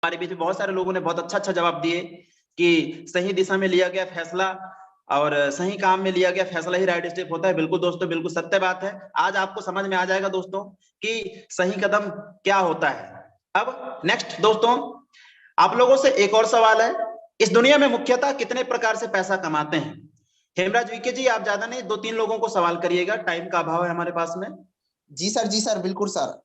हमारे बीच में बहुत सारे लोगों ने बहुत अच्छा जवाब दिए कि सही दिशा में लिया गया फैसला और सही काम में लिया गया फैसला ही राइट स्टेप होता है। बिल्कुल दोस्तों, बिल्कुल सत्य बात है। आज आपको समझ में आ जाएगा दोस्तों कि सही कदम क्या होता है। अब नेक्स्ट दोस्तों, आप लोगों से एक और सवाल है, इस दुनिया में मुख्यतः कितने प्रकार से पैसा कमाते हैं? हेमराज वीके जी, आप ज्यादा नहीं, 2-3 लोगों को सवाल करिएगा, टाइम का अभाव है हमारे पास में। जी सर, बिल्कुल सर।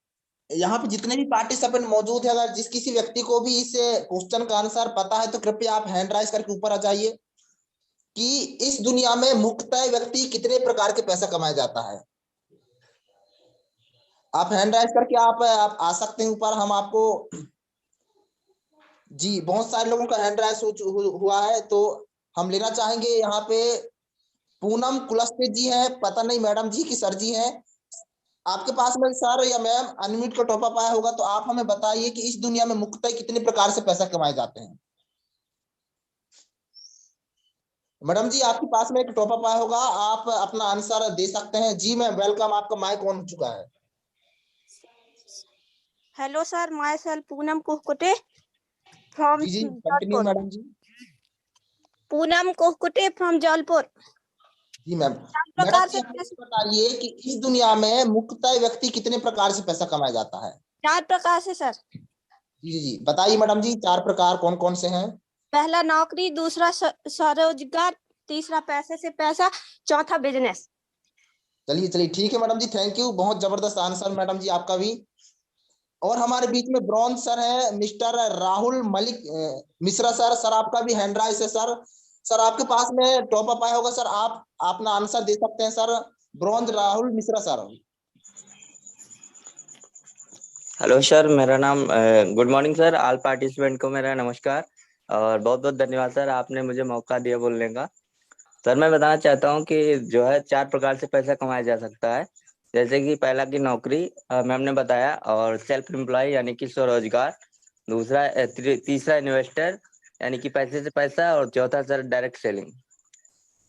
यहाँ पे जितने भी पार्टिसिपेंट मौजूद है, अगर जिस किसी व्यक्ति को भी इस क्वेश्चन का आंसर पता है तो कृपया आप हैंड राइज करके ऊपर आ जाइए कि इस दुनिया में मुख्यतः व्यक्ति कितने प्रकार के पैसा कमाया जाता है। आप हैंड राइज करके आप आ सकते हैं ऊपर। हम आपको जी बहुत सारे लोगों का हैंड राइज हुआ है, तो हम लेना चाहेंगे। यहाँ पे पूनम कुलस्ते जी है, पता नहीं मैडम जी की सर जी है। आपके पास में सर या मैम अनम्यूट का टॉपअप आया होगा, तो आप हमें बताइए कि इस दुनिया में मुख्यतः कितने प्रकार से पैसा कमाए जाते हैं। मैडम जी आपके पास में एक टॉपअप आया होगा, आप अपना आंसर दे सकते हैं। जी मैम वेलकम, आपका माइक ऑन हो चुका है। Hello sir, myself Poonam Kuhkute from जी कंटिन्यू मैडम जी। पूनम कुहकुटे फ्रॉम जौलपुर। जी मैम, मैडम जी बताइए कि इस दुनिया में मुख्यतः व्यक्ति कितने प्रकार से पैसा कमाया जाता है? 4 प्रकार से सर। जी बताइए मैडम जी, 4 प्रकार कौन कौन से हैं? पहला नौकरी, दूसरा स्वरोजगार, तीसरा पैसे से पैसा, चौथा बिजनेस। चलिए ठीक है मैडम जी, थैंक यू, बहुत जबरदस्त आंसर मैडम जी आपका भी। और हमारे बीच में ब्रॉन्ज सर है मिस्टर राहुल मलिक मिश्रा सर आपका भी हैंड राइज है सर आपके पास में टॉप अप आया होगा सर, आप अपना आंसर दे सकते हैं sir. Bronze Rahul Mishra sir. Hello sir, मेरा नाम good morning sir, all participant को मेरा नमस्कार और बहुत बहुत धन्यवाद सर, आपने मुझे मौका दिया बोलने का। सर मैं बताना चाहता हूँ कि जो है 4 प्रकार से पैसा कमाया जा सकता है। जैसे कि पहला की नौकरी मैम ने बताया, और सेल्फ एम्प्लॉय यानी कि स्वरोजगार, दूसरा तीसरा इन्वेस्टर यानी कि पैसे से पैसा, और चौथा सर डायरेक्ट सेलिंग।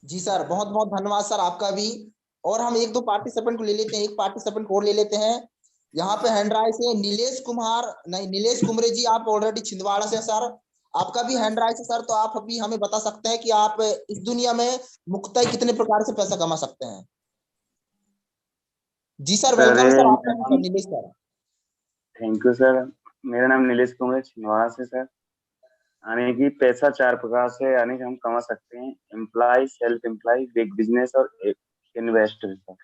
जी सर, बहुत बहुत धन्यवाद सर आपका भी। और हम 1-2 पार्टिसिपेंट को ले लेते हैं, एक पार्टिसिपेंट को ले लेते हैं। यहाँ पे हैंड राइज है नीलेश कुमरे जी, आप ऑलरेडी छिंदवाड़ा से सर, आपका भी हैंड राइज है सर। तो आप अभी हमें बता सकते हैं कि आप इस दुनिया में मुख्यतः कितने प्रकार से पैसा कमा सकते हैं? जी सर वेलकम सर, आपका Nilesh sir. Thank you sir, मेरा नाम नीलेश कुमार छिंदवाड़ा से सर। यानी कि पैसा 4 प्रकार से यानी कि हम कमा सकते हैं, employ, self employ, big business और इन्वेस्टर सर।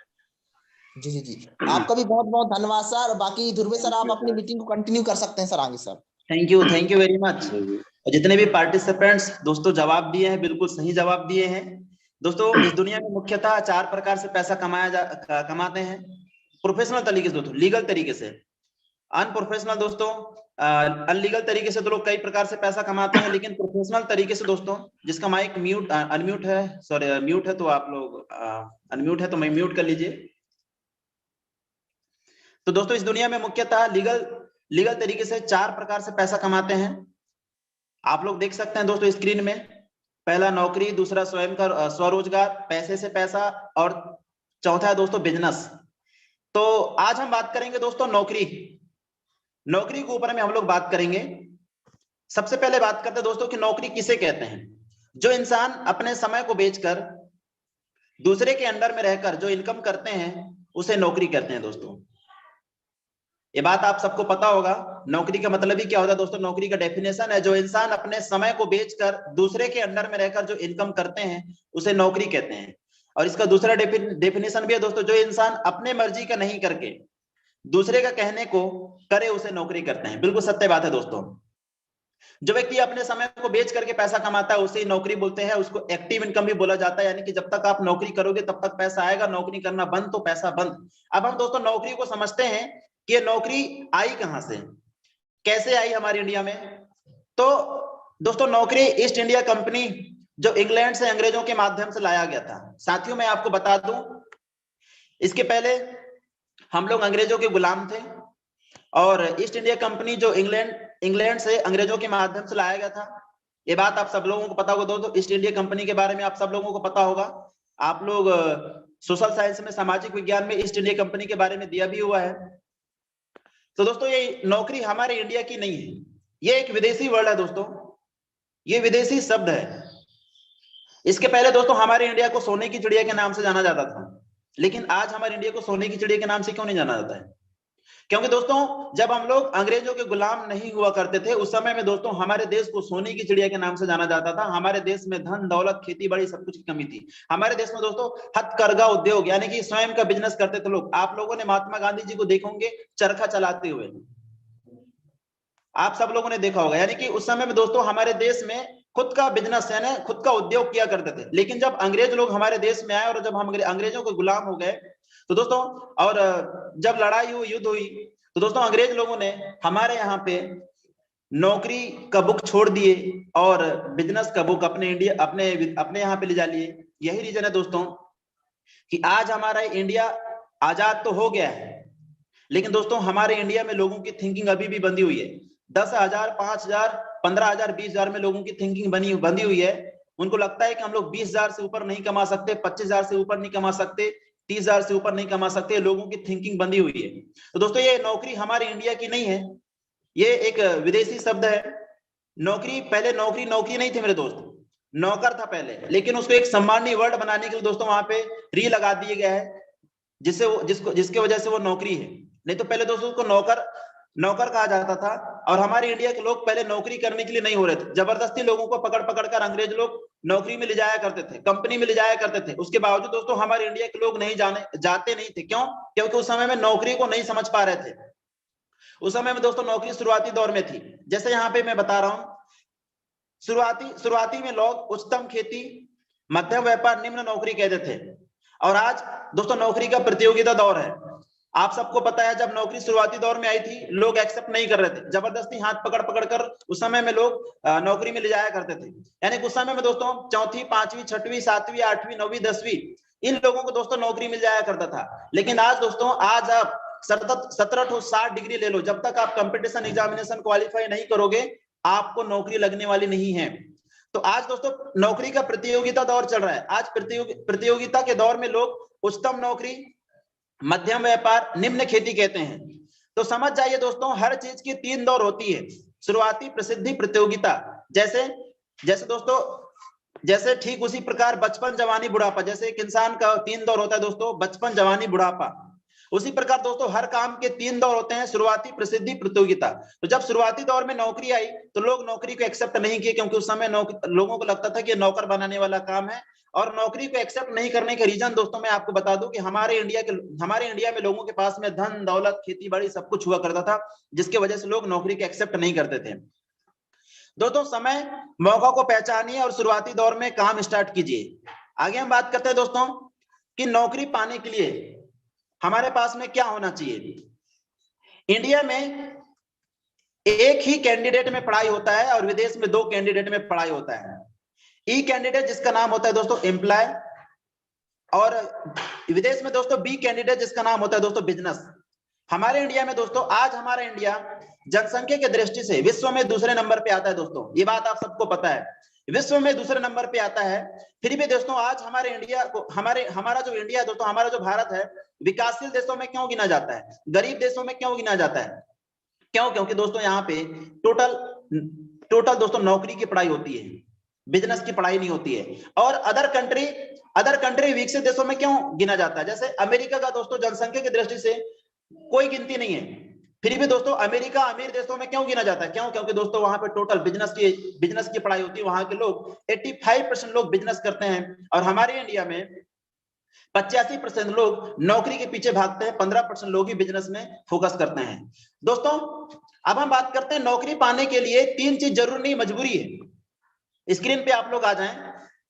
जी आपका भी बहुत बहुत धन्यवाद सर। बाकी ध्रुव सर आप अपनी मीटिंग को कंटिन्यू कर सकते हैं सर आगे sir. Thank you very much. जितने भी पार्टिसिपेंट्स दोस्तों जवाब दिए हैं, बिल्कुल सही जवाब दिए हैं। दोस्तों इस दुनिया में मुख्यतः 4 प्रकार से पैसा कमाते हैं। प्रोफेशनल तरीके से दोस्तों, लीगल तरीके से, अनप्रोफेशनल दोस्तों, अनलीगल तरीके से तो लोग कई प्रकार से पैसा कमाते हैं, लेकिन प्रोफेशनल तरीके से दोस्तों, जिसका माइक अनम्यूट है, सॉरी म्यूट है, तो आप लोग अनम्यूट है तो मैं म्यूट कर लीजिए। तो दोस्तों इस दुनिया में मुख्यतः लीगल तरीके से 4 प्रकार से पैसा कमाते हैं। आप लोग देख सकते हैं दोस्तों स्क्रीन में, पहला नौकरी, दूसरा स्वयं का स्वरोजगार, पैसे से पैसा, और चौथा है दोस्तों बिजनेस। तो आज हम बात करेंगे दोस्तों नौकरी के ऊपर में हम लोग बात करेंगे। सबसे पहले बात करते हैं दोस्तों कि नौकरी किसे कहते हैं। जो इंसान अपने समय को बेचकर दूसरे के अंडर में रहकर जो इनकम करते हैं उसे नौकरी कहते हैं दोस्तों। ये बात आप सबको पता होगा, नौकरी का मतलब ही क्या होता है दोस्तों। नौकरी का डेफिनेशन है जो इंसान अपने समय को बेचकर दूसरे के अंडर में रहकर जो इनकम करते हैं उसे नौकरी कहते हैं। और इसका दूसरा डेफिनेशन भी है दोस्तों, जो इंसान अपने मर्जी का नहीं करके दूसरे का कहने को करे उसे नौकरी करते हैं। बिल्कुल सत्य बात है दोस्तों। जो व्यक्ति अपने समय को बेच करके पैसा कमाता है उसे नौकरी बोलते हैं। उसको एक्टिव इनकम भी बोला जाता है, यानी कि जब तक आप नौकरी करोगे तब तक पैसा आएगा, नौकरी करना बंद तो पैसा बंद। अब हम दोस्तों नौकरी को समझते हैं कि नौकरी आई कहां से, कैसे आई हमारे इंडिया में। तो दोस्तों नौकरी ईस्ट इंडिया कंपनी जो इंग्लैंड से अंग्रेजों के माध्यम से लाया गया था। साथियों मैं आपको बता दूं, इसके पहले हम लोग अंग्रेजों के गुलाम थे, और ईस्ट इंडिया कंपनी जो इंग्लैंड से अंग्रेजों के माध्यम से लाया गया था, ये बात आप सब लोगों को पता होगा दोस्तों। ईस्ट इंडिया कंपनी के बारे में आप सब लोगों को पता होगा। आप लोग सोशल साइंस में, सामाजिक विज्ञान में ईस्ट इंडिया कंपनी के बारे में दिया भी हुआ है। तो दोस्तों ये नौकरी हमारे इंडिया की नहीं है, ये एक विदेशी वर्ड है दोस्तों, ये विदेशी शब्द है। इसके पहले दोस्तों हमारे इंडिया को सोने की चिड़िया के नाम से जाना जाता था, लेकिन आज हमारे इंडिया को सोने की चिड़िया के नाम से क्यों नहीं जाना जाता है? क्योंकि दोस्तों जब हम लोग अंग्रेजों के गुलाम नहीं हुआ करते थे, उस समय में दोस्तों हमारे देश को सोने की चिड़िया के नाम से जाना जाता था। हमारे देश में धन दौलत खेती बाड़ी सब कुछ की कमी थी। हमारे देश में दोस्तों हथकरघा उद्योग यानी कि स्वयं का बिजनेस करते थे लोग। आप लोगों ने महात्मा गांधी जी को देखोगे चरखा चलाते हुए, आप सब लोगों ने देखा होगा। यानी कि उस समय में दोस्तों हमारे देश में खुद का बिजनेस यानी खुद का उद्योग किया करते थे। लेकिन जब अंग्रेज लोग हमारे देश में आए और जब हम अंग्रेजों के गुलाम हो गए तो दोस्तों, और जब लड़ाई हुई, युद्ध हुई, तो दोस्तों अंग्रेज लोगों ने हमारे यहाँ पे नौकरी का बुक छोड़ दिए और बिजनेस का बुक अपने इंडिया अपने यहाँ पे ले जा लिए। यही रीजन है दोस्तों कि आज हमारा इंडिया आजाद तो हो गया है, लेकिन दोस्तों हमारे इंडिया में लोगों की थिंकिंग अभी भी बंधी हुई है। 10,000, 5,000, 15,000, 20,000 में लोगों की थिंकिंग बंधी हुई है। उनको लगता है कि हम लोग 20,000 से ऊपर नहीं कमा सकते, 25,000 से ऊपर नहीं कमा सकते, 30,000 से ऊपर नहीं कमा सकते। लोगों की थिंकिंग बंधी हुई है। तो दोस्तों ये नौकरी हमारे इंडिया की नहीं है, ये एक विदेशी शब्द है। नौकरी पहले नौकरी नहीं थी मेरे दोस्त, नौकर था पहले, लेकिन उसको एक सम्मानीय वर्ड बनाने के लिए दोस्तों वहां पे री लगा दिया गया है, जिसके वजह से वो नौकरी है। नहीं तो पहले दोस्तों उसको नौकर कहा जाता था। और हमारे इंडिया के लोग पहले नौकरी करने के लिए नहीं हो रहे थे, जबरदस्ती लोगों को पकड़ कर अंग्रेज लोग नौकरी में ले जाया करते थे, कंपनी में ले जाया करते थे। उसके बावजूद दोस्तों हमारे इंडिया के लोग जाते नहीं थे। क्यों? क्योंकि उस समय में नौकरी को नहीं समझ पा रहे थे। उस समय में दोस्तों नौकरी शुरुआती दौर में थी। जैसे यहाँ पे मैं बता रहा हूं, शुरुआती में लोग उच्चतम खेती, मध्यम व्यापार, निम्न नौकरी कहते थे। और आज दोस्तों नौकरी का प्रतियोगिता दौर है। आप सबको पता है जब नौकरी शुरुआती दौर में आई थी, लोग एक्सेप्ट नहीं कर रहे थे, जबरदस्ती हाथ पकड़ कर उस समय में लोग नौकरी में ले जाया करते थे। यानी उस समय में दोस्तों 4वीं, 5वीं, 6वीं, 7वीं, 8वीं, 9वीं, 10वीं इन लोगों को दोस्तों नौकरी मिल जाया करता था। लेकिन आज दोस्तों आप 17-60 डिग्री ले लो, जब तक आप कंपटीशन एग्जामिनेशन क्वालिफाई नहीं करोगे आपको नौकरी लगने वाली नहीं है। तो आज दोस्तों नौकरी का प्रतियोगिता दौर चल रहा है। आज प्रतियोगिता के दौर में लोग उच्चतम नौकरी, मध्यम व्यापार, निम्न खेती कहते हैं। तो समझ जाइए दोस्तों हर चीज की 3 दौर होती है, शुरुआती, प्रसिद्धि, प्रतियोगिता। जैसे दोस्तों जैसे ठीक उसी प्रकार बचपन, जवानी, बुढ़ापा, जैसे एक इंसान का 3 दौर होता है दोस्तों, बचपन, जवानी, बुढ़ापा, उसी प्रकार दोस्तों हर काम के 3 दौर होते हैं, शुरुआती, प्रसिद्धि, प्रतियोगिता। तो जब शुरुआती दौर में नौकरी आई तो लोग नौकरी को एक्सेप्ट नहीं किए, क्योंकि उस समय लोगों को लगता था कि नौकर बनाने वाला काम है। और नौकरी को एक्सेप्ट नहीं करने के रीजन दोस्तों मैं आपको बता दूं कि हमारे इंडिया में लोगों के पास में धन दौलत खेती बाड़ी सब कुछ हुआ करता था, जिसके वजह से लोग नौकरी को एक्सेप्ट नहीं करते थे। दोस्तों समय मौका को पहचानिए और शुरुआती दौर में काम स्टार्ट कीजिए। आगे हम बात करते हैं दोस्तों कि नौकरी पाने के लिए हमारे पास में क्या होना चाहिए। इंडिया में एक ही कैंडिडेट में पढ़ाई होता है और विदेश में 2 कैंडिडेट में पढ़ाई होता है। ई कैंडिडेट जिसका नाम होता है दोस्तों एम्प्लॉय, और विदेश में दोस्तों बी कैंडिडेट जिसका नाम होता है दोस्तों बिजनेस। हमारे इंडिया में दोस्तों आज हमारा इंडिया जनसंख्या की दृष्टि से विश्व में दूसरे नंबर पे आता है दोस्तों, ये बात आप सबको पता है, विश्व में दूसरे नंबर पे आता है। फिर भी दोस्तों आज हमारे इंडिया को हमारा जो इंडिया है दोस्तों, हमारा जो भारत है, विकासशील देशों में क्यों गिना जाता है, गरीब देशों में क्यों गिना जाता है? क्यों? क्योंकि दोस्तों यहाँ पे टोटल दोस्तों नौकरी की पढ़ाई होती है, बिजनेस की पढ़ाई नहीं होती है। और अदर कंट्री विकसित देशों में क्यों गिना जाता है? जैसे अमेरिका का दोस्तों जनसंख्या की दृष्टि से कोई गिनती नहीं है, फिर भी दोस्तों अमेरिका अमीर देशों में क्यों गिना जाता है? क्यों? क्योंकि दोस्तों वहां पे टोटल बिजनेस की पढ़ाई होती है। वहां के लोग 85% लोग बिजनेस करते हैं, और हमारे इंडिया में 85% लोग नौकरी के पीछे भागते हैं, 15% लोग ही बिजनेस में फोकस करते हैं। दोस्तों अब हम बात करते हैं नौकरी पाने के लिए 3 चीज जरूरी नहीं, मजबूरी है। स्क्रीन पे आप लोग आ जाएं।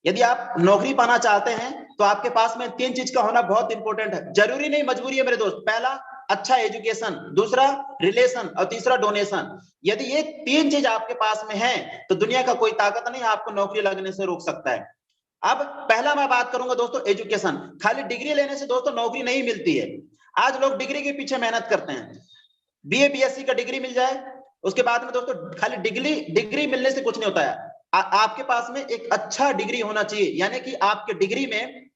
यदि आप नौकरी पाना चाहते हैं तो आपके पास में 3 चीज का होना बहुत इंपॉर्टेंट है, जरूरी नहीं, मजबूरी है मेरे दोस्त। पहला अच्छा एजुकेशन, दूसरा रिलेशन, और तीसरा डोनेशन। यदि ये 3 चीज आपके पास में है तो दुनिया का कोई ताकत नहीं आपको नौकरी लगने से रोक सकता है। अब पहला मैं बात करूंगा दोस्तों एजुकेशन। खाली डिग्री लेने से दोस्तों नौकरी नहीं मिलती है। आज लोग डिग्री के पीछे मेहनत करते हैं, बीए बीएससी का डिग्री मिल जाए, उसके बाद में दोस्तों खाली डिग्री मिलने से कुछ नहीं होता है। आपके पास में एक अच्छा डिग्री होना चाहिए, यानी कि आपके डिग्री में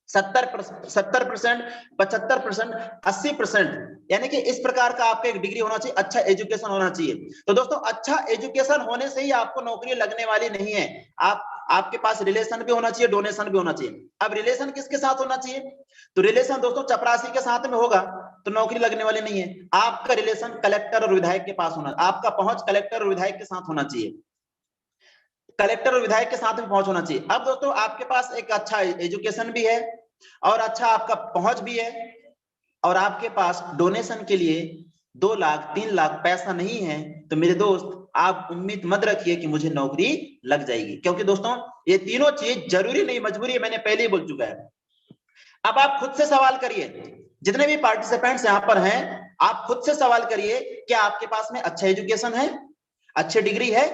70%, 75%, 80%, यानी कि इस प्रकार का आपका एक डिग्री होना चाहिए, अच्छा एजुकेशन होना चाहिए। तो दोस्तों अच्छा एजुकेशन होने से ही आपको नौकरी लगने वाली नहीं है, आपके पास रिलेशन भी होना चाहिए, डोनेशन भी होना चाहिए। अब रिलेशन किसके साथ होना चाहिए? तो रिलेशन दोस्तों चपरासी के साथ में होगा तो नौकरी लगने वाली नहीं है। आपका रिलेशन कलेक्टर और विधायक के पास होना, आपका पहुंच कलेक्टर और विधायक के साथ होना चाहिए, कलेक्टर और विधायक के साथ में पहुंच होना चाहिए। अब दोस्तों आपके पास एक अच्छा एजुकेशन भी है और अच्छा आपका पहुंच भी है और आपके पास डोनेशन के लिए 2 लाख 3 लाख पैसा नहीं है, तो मेरे दोस्त आप उम्मीद मत रखिए कि मुझे नौकरी लग जाएगी, क्योंकि दोस्तों ये तीनों चीज जरूरी नहीं मजबूरी है, मैंने पहले ही बोल चुका है। अब आप खुद से सवाल करिए, जितने भी पार्टिसिपेंट्स यहाँ पर हैं आप खुद से सवाल करिए, क्या आपके पास में अच्छा एजुकेशन है, अच्छी डिग्री है,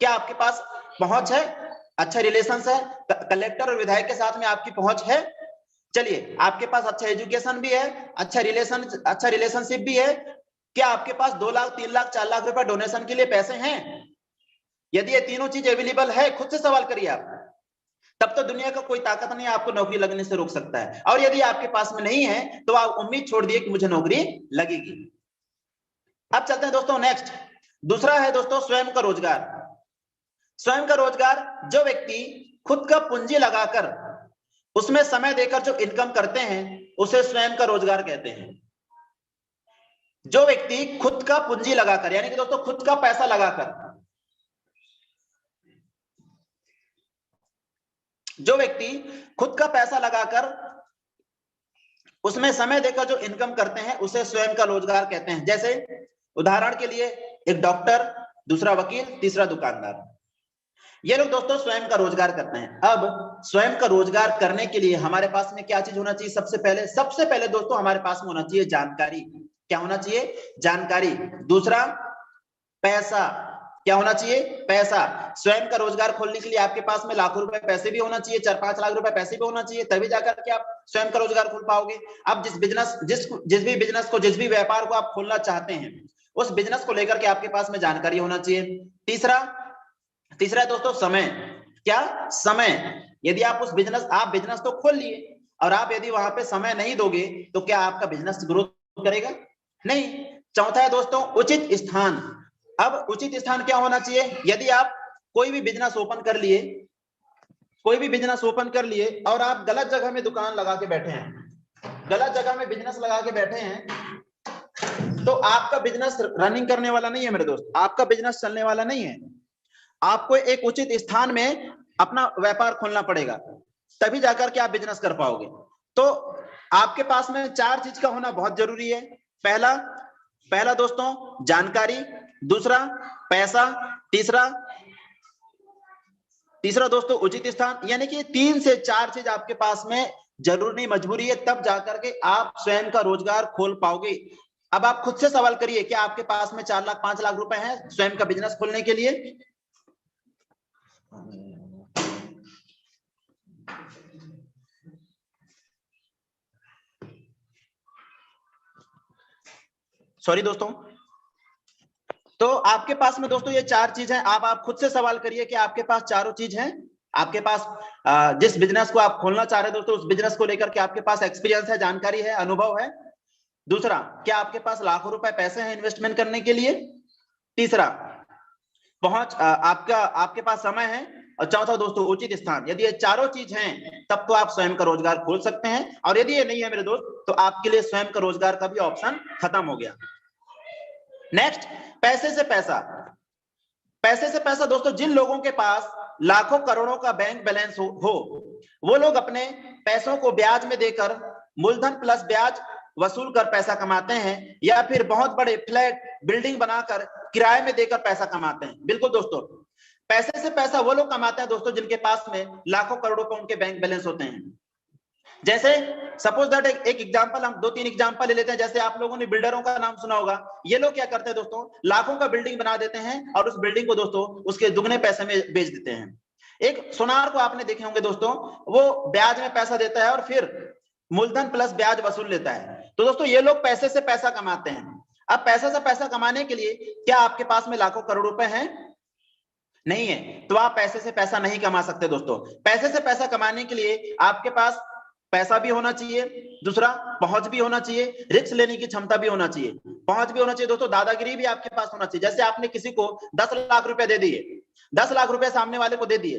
क्या आपके पास पहुंच है, अच्छा रिलेशन है, कलेक्टर और विधायक के साथ में आपकी पहुंच है? चलिए आपके पास अच्छा एजुकेशन भी है, अच्छा रिलेशनशिप भी है, क्या आपके पास 2 लाख 3 लाख 4 लाख रुपए डोनेशन के लिए पैसे हैं? यदि ये तीनों चीज अवेलेबल है, खुद से सवाल करिए आप, तब तो दुनिया का कोई ताकत नहीं आपको नौकरी लगने से रोक सकता है। और यदि आपके पास में नहीं है तो आप उम्मीद छोड़ दिए कि मुझे नौकरी लगेगी। अब चलते हैं दोस्तों नेक्स्ट, दूसरा है दोस्तों स्वयं का रोजगार। स्वयं का रोजगार, जो व्यक्ति खुद का पूंजी लगाकर उसमें समय देकर जो इनकम करते हैं उसे स्वयं का रोजगार कहते हैं। जो व्यक्ति खुद का पूंजी लगाकर, यानी कि दोस्तों खुद का पैसा लगाकर, जो व्यक्ति खुद का पैसा लगाकर उसमें समय देकर जो इनकम करते हैं उसे स्वयं का रोजगार कहते हैं। जैसे उदाहरण के लिए एक डॉक्टर, दूसरा वकील, तीसरा दुकानदार, ये लोग दोस्तों स्वयं का रोजगार करते हैं। अब स्वयं का रोजगार करने के लिए हमारे पास में क्या चीज होना चाहिए? सबसे पहले दोस्तों हमारे पास में होना चाहिए जानकारी। क्या होना चाहिए? जानकारी। दूसरा पैसा। क्या होना चाहिए? पैसा। स्वयं का रोजगार खोलने के लिए आपके पास में लाखों रुपए पैसे भी होना चाहिए, 4-5 लाख रुपए पैसे भी होना चाहिए, तभी जाकर के आप स्वयं का रोजगार खोल पाओगे। अब जिस भी बिजनेस को, जिस भी व्यापार को आप खोलना चाहते हैं उस बिजनेस को लेकर के आपके पास में जानकारी होना चाहिए। तीसरा है दोस्तों समय। क्या? समय। यदि आप बिजनेस तो खोल लिए और आप यदि वहां पे समय नहीं दोगे तो क्या आपका बिजनेस ग्रोथ करेगा? नहीं। चौथा है दोस्तों उचित स्थान। अब उचित स्थान क्या होना चाहिए? यदि आप कोई भी बिजनेस ओपन कर लिए और आप गलत जगह में दुकान लगा के बैठे हैं, गलत जगह में बिजनेस लगा के बैठे हैं, तो आपका बिजनेस रनिंग करने वाला नहीं है मेरे दोस्त, आपका बिजनेस चलने वाला नहीं है। आपको एक उचित स्थान में अपना व्यापार खोलना पड़ेगा, तभी जाकर के आप बिजनेस कर पाओगे। तो आपके पास में 4 चीज का होना बहुत जरूरी है। पहला दोस्तों जानकारी, दूसरा पैसा, तीसरा दोस्तों उचित स्थान। यानी कि 3 से 4 चीज आपके पास में जरूर नहीं मजबूरी है, तब जाकर के आप स्वयं का रोजगार खोल पाओगे। अब आप खुद से सवाल करिए, क्या आपके पास में 4 लाख 5 लाख रुपए हैं स्वयं का बिजनेस खोलने के लिए? सॉरी दोस्तों। तो आपके पास में दोस्तों ये 4 चीज हैं। आप खुद से सवाल करिए कि आपके पास चारों चीज हैं। आपके पास जिस बिजनेस को आप खोलना चाह रहे हैं दोस्तों, उस बिजनेस को लेकर के आपके पास एक्सपीरियंस है, जानकारी है, अनुभव है। दूसरा, क्या आपके पास लाखों रुपए पैसे हैं इन्वेस्टमेंट करने के लिए? तीसरा, पहुंच आपके पास समय है। और चौथा दोस्तों उचित स्थान। यदि ये चारों चीज हैं तब तो आप स्वयं का रोजगार खोल सकते हैं, और यदि ये नहीं है मेरे दोस्त तो आपके लिए स्वयं का रोजगार का भी ऑप्शन खत्म हो गया। नेक्स्ट, पैसे से पैसा दोस्तों, जिन लोगों के पास लाखों करोड़ों का बैंक बैलेंस हो वो लोग अपने पैसों को ब्याज में देकर मूलधन प्लस ब्याज वसूल कर पैसा कमाते हैं, या फिर बहुत बड़े फ्लैट बिल्डिंग बनाकर किराए में देकर पैसा कमाते हैं। बिल्कुल दोस्तों, पैसे से पैसा वो लोग कमाते हैं दोस्तों जिनके पास में लाखों करोड़ों का उनके बैंक बैलेंस होते हैं। जैसे सपोज दैट एक एग्जांपल, हम 2-3 एग्जांपल ले लेते हैं। जैसे आप लोगों ने बिल्डरों का नाम सुना होगा। ये लोग क्या करते हैं दोस्तों, लाखों का बिल्डिंग बना देते हैं और उस बिल्डिंग को दोस्तों उसके दुगने पैसे में बेच देते हैं। एक सोनार को आपने देखे होंगे दोस्तों, वो ब्याज में पैसा देता है और फिर मूलधन प्लस ब्याज वसूल लेता है। तो दोस्तों ये लोग पैसे से पैसा कमाते हैं। अब पैसे से पैसा कमाने के लिए क्या आपके पास में लाखों करोड़ रुपए हैं? नहीं है, तो आप पैसे से पैसा नहीं कमा सकते दोस्तों। पैसे से पैसा कमाने के लिए आपके पास पैसा भी होना चाहिए, दूसरा पहुंच भी होना चाहिए, रिस्क लेने की क्षमता भी होना चाहिए। पहुंच भी होना चाहिए दोस्तों, दादागिरी भी आपके पास होना चाहिए। जैसे आपने किसी को 10 लाख रुपए दे दिए, 10 लाख रुपए सामने वाले को दे दिए,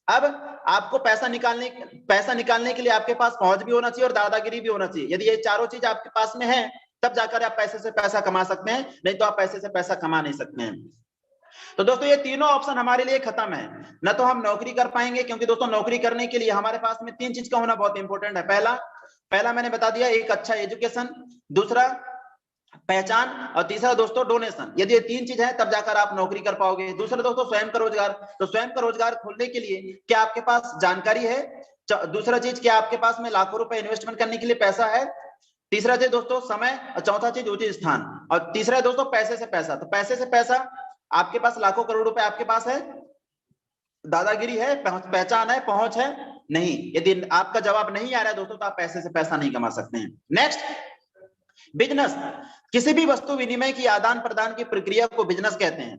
अब आपको पैसा निकालने के लिए आपके पास पहुंच भी होना चाहिए और दादागिरी भी होना चाहिए। यदि ये चारों चीज आपके पास में है तब जाकर आप पैसे से पैसा कमा सकते हैं, नहीं तो आप पैसे से पैसा कमा नहीं सकते हैं। तो दोस्तों ये तीनों ऑप्शन हमारे लिए खत्म है, न तो हम नौकरी कर पाएंगे, क्योंकि दोस्तों नौकरी करने के लिए हमारे पास में 3 चीज का होना बहुत इंपॉर्टेंट है। पहला मैंने बता दिया, एक अच्छा एजुकेशन, दूसरा पहचान, और तीसरा दोस्तों डोनेशन। यदि ये 3 चीज है तब जाकर आप नौकरी कर पाओगे। दूसरा दोस्तों स्वयं का रोजगार, तो स्वयं का रोजगार खोलने के लिए क्या आपके पास जानकारी है, दूसरा चीज क्या आपके पास में लाखों रुपए इन्वेस्टमेंट करने के लिए पैसा है, तीसरा चीज दोस्तों समय, और चौथा चीज उचित स्थान, और तीसरा दोस्तों पैसे से पैसा। तो पैसे से पैसा आपके पास लाखों करोड़ रुपए आपके पास है, दादागिरी है, पहचान है, पहुंच है नहीं। यदि आपका जवाब नहीं आ रहा है दोस्तों तो आप पैसे से पैसा नहीं कमा सकते हैं। Next, business. किसी भी वस्तु विनिमय की आदान प्रदान की प्रक्रिया को बिजनेस कहते हैं।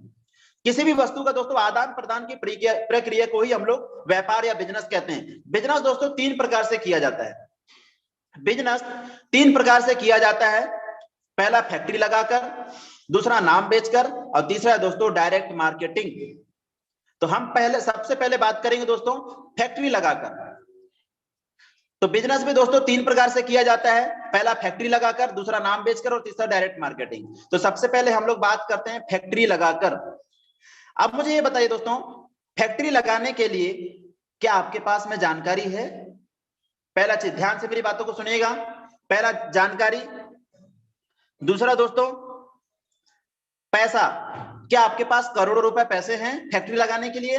किसी भी वस्तु का दोस्तों आदान प्रदान की प्रक्रिया को ही हम लोग व्यापार या बिजनेस कहते हैं। बिजनेस दोस्तों 3 प्रकार से किया जाता है। बिजनेस 3 प्रकार से किया जाता है। पहला फैक्ट्री लगाकर, दूसरा नाम बेचकर, और तीसरा दोस्तों डायरेक्ट मार्केटिंग। तो हम सबसे पहले बात करेंगे दोस्तों फैक्ट्री लगाकर। तो बिजनेस भी दोस्तों 3 प्रकार से किया जाता है। पहला फैक्ट्री लगाकर, दूसरा नाम बेचकर, और तीसरा डायरेक्ट मार्केटिंग। तो सबसे पहले हम लोग बात करते हैं फैक्ट्री लगाकर। अब मुझे ये बताइए दोस्तों, फैक्ट्री लगाने के लिए क्या आपके पास में जानकारी है? पहला चीज, ध्यान से मेरी बातों को सुनिएगा। पहला जानकारी, दूसरा दोस्तों पैसा, क्या आपके पास करोड़ों रुपए पैसे हैं फैक्ट्री लगाने के लिए?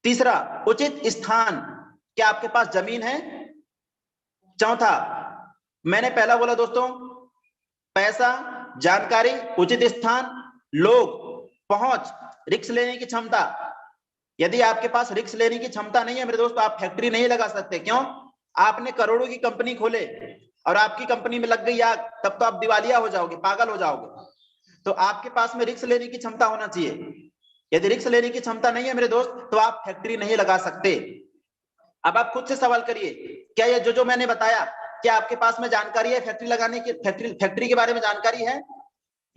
तीसरा उचित स्थान, क्या आपके पास जमीन है? चौथा, मैंने पहला बोला दोस्तों पैसा, जानकारी, उचित स्थान, लोग, पहुंच, रिस्क लेने की क्षमता। यदि आपके पास रिस्क लेने की क्षमता नहीं है मेरे दोस्त, आप फैक्ट्री नहीं लगा सकते। क्यों? आपने करोड़ों की कंपनी खोले और आपकी कंपनी में लग गई आग, तब तो आप दिवालिया हो जाओगे, पागल हो जाओगे। तो आपके पास में रिस्क लेने की क्षमता होना चाहिए। यदि रिस्क लेने की क्षमता नहीं है मेरे दोस्त तो आप फैक्ट्री नहीं लगा सकते। अब आप खुद से सवाल करिए, क्या ये जो मैंने बताया, क्या आपके पास में जानकारी है फैक्ट्री लगाने की? फैक्ट्री के बारे में जानकारी है?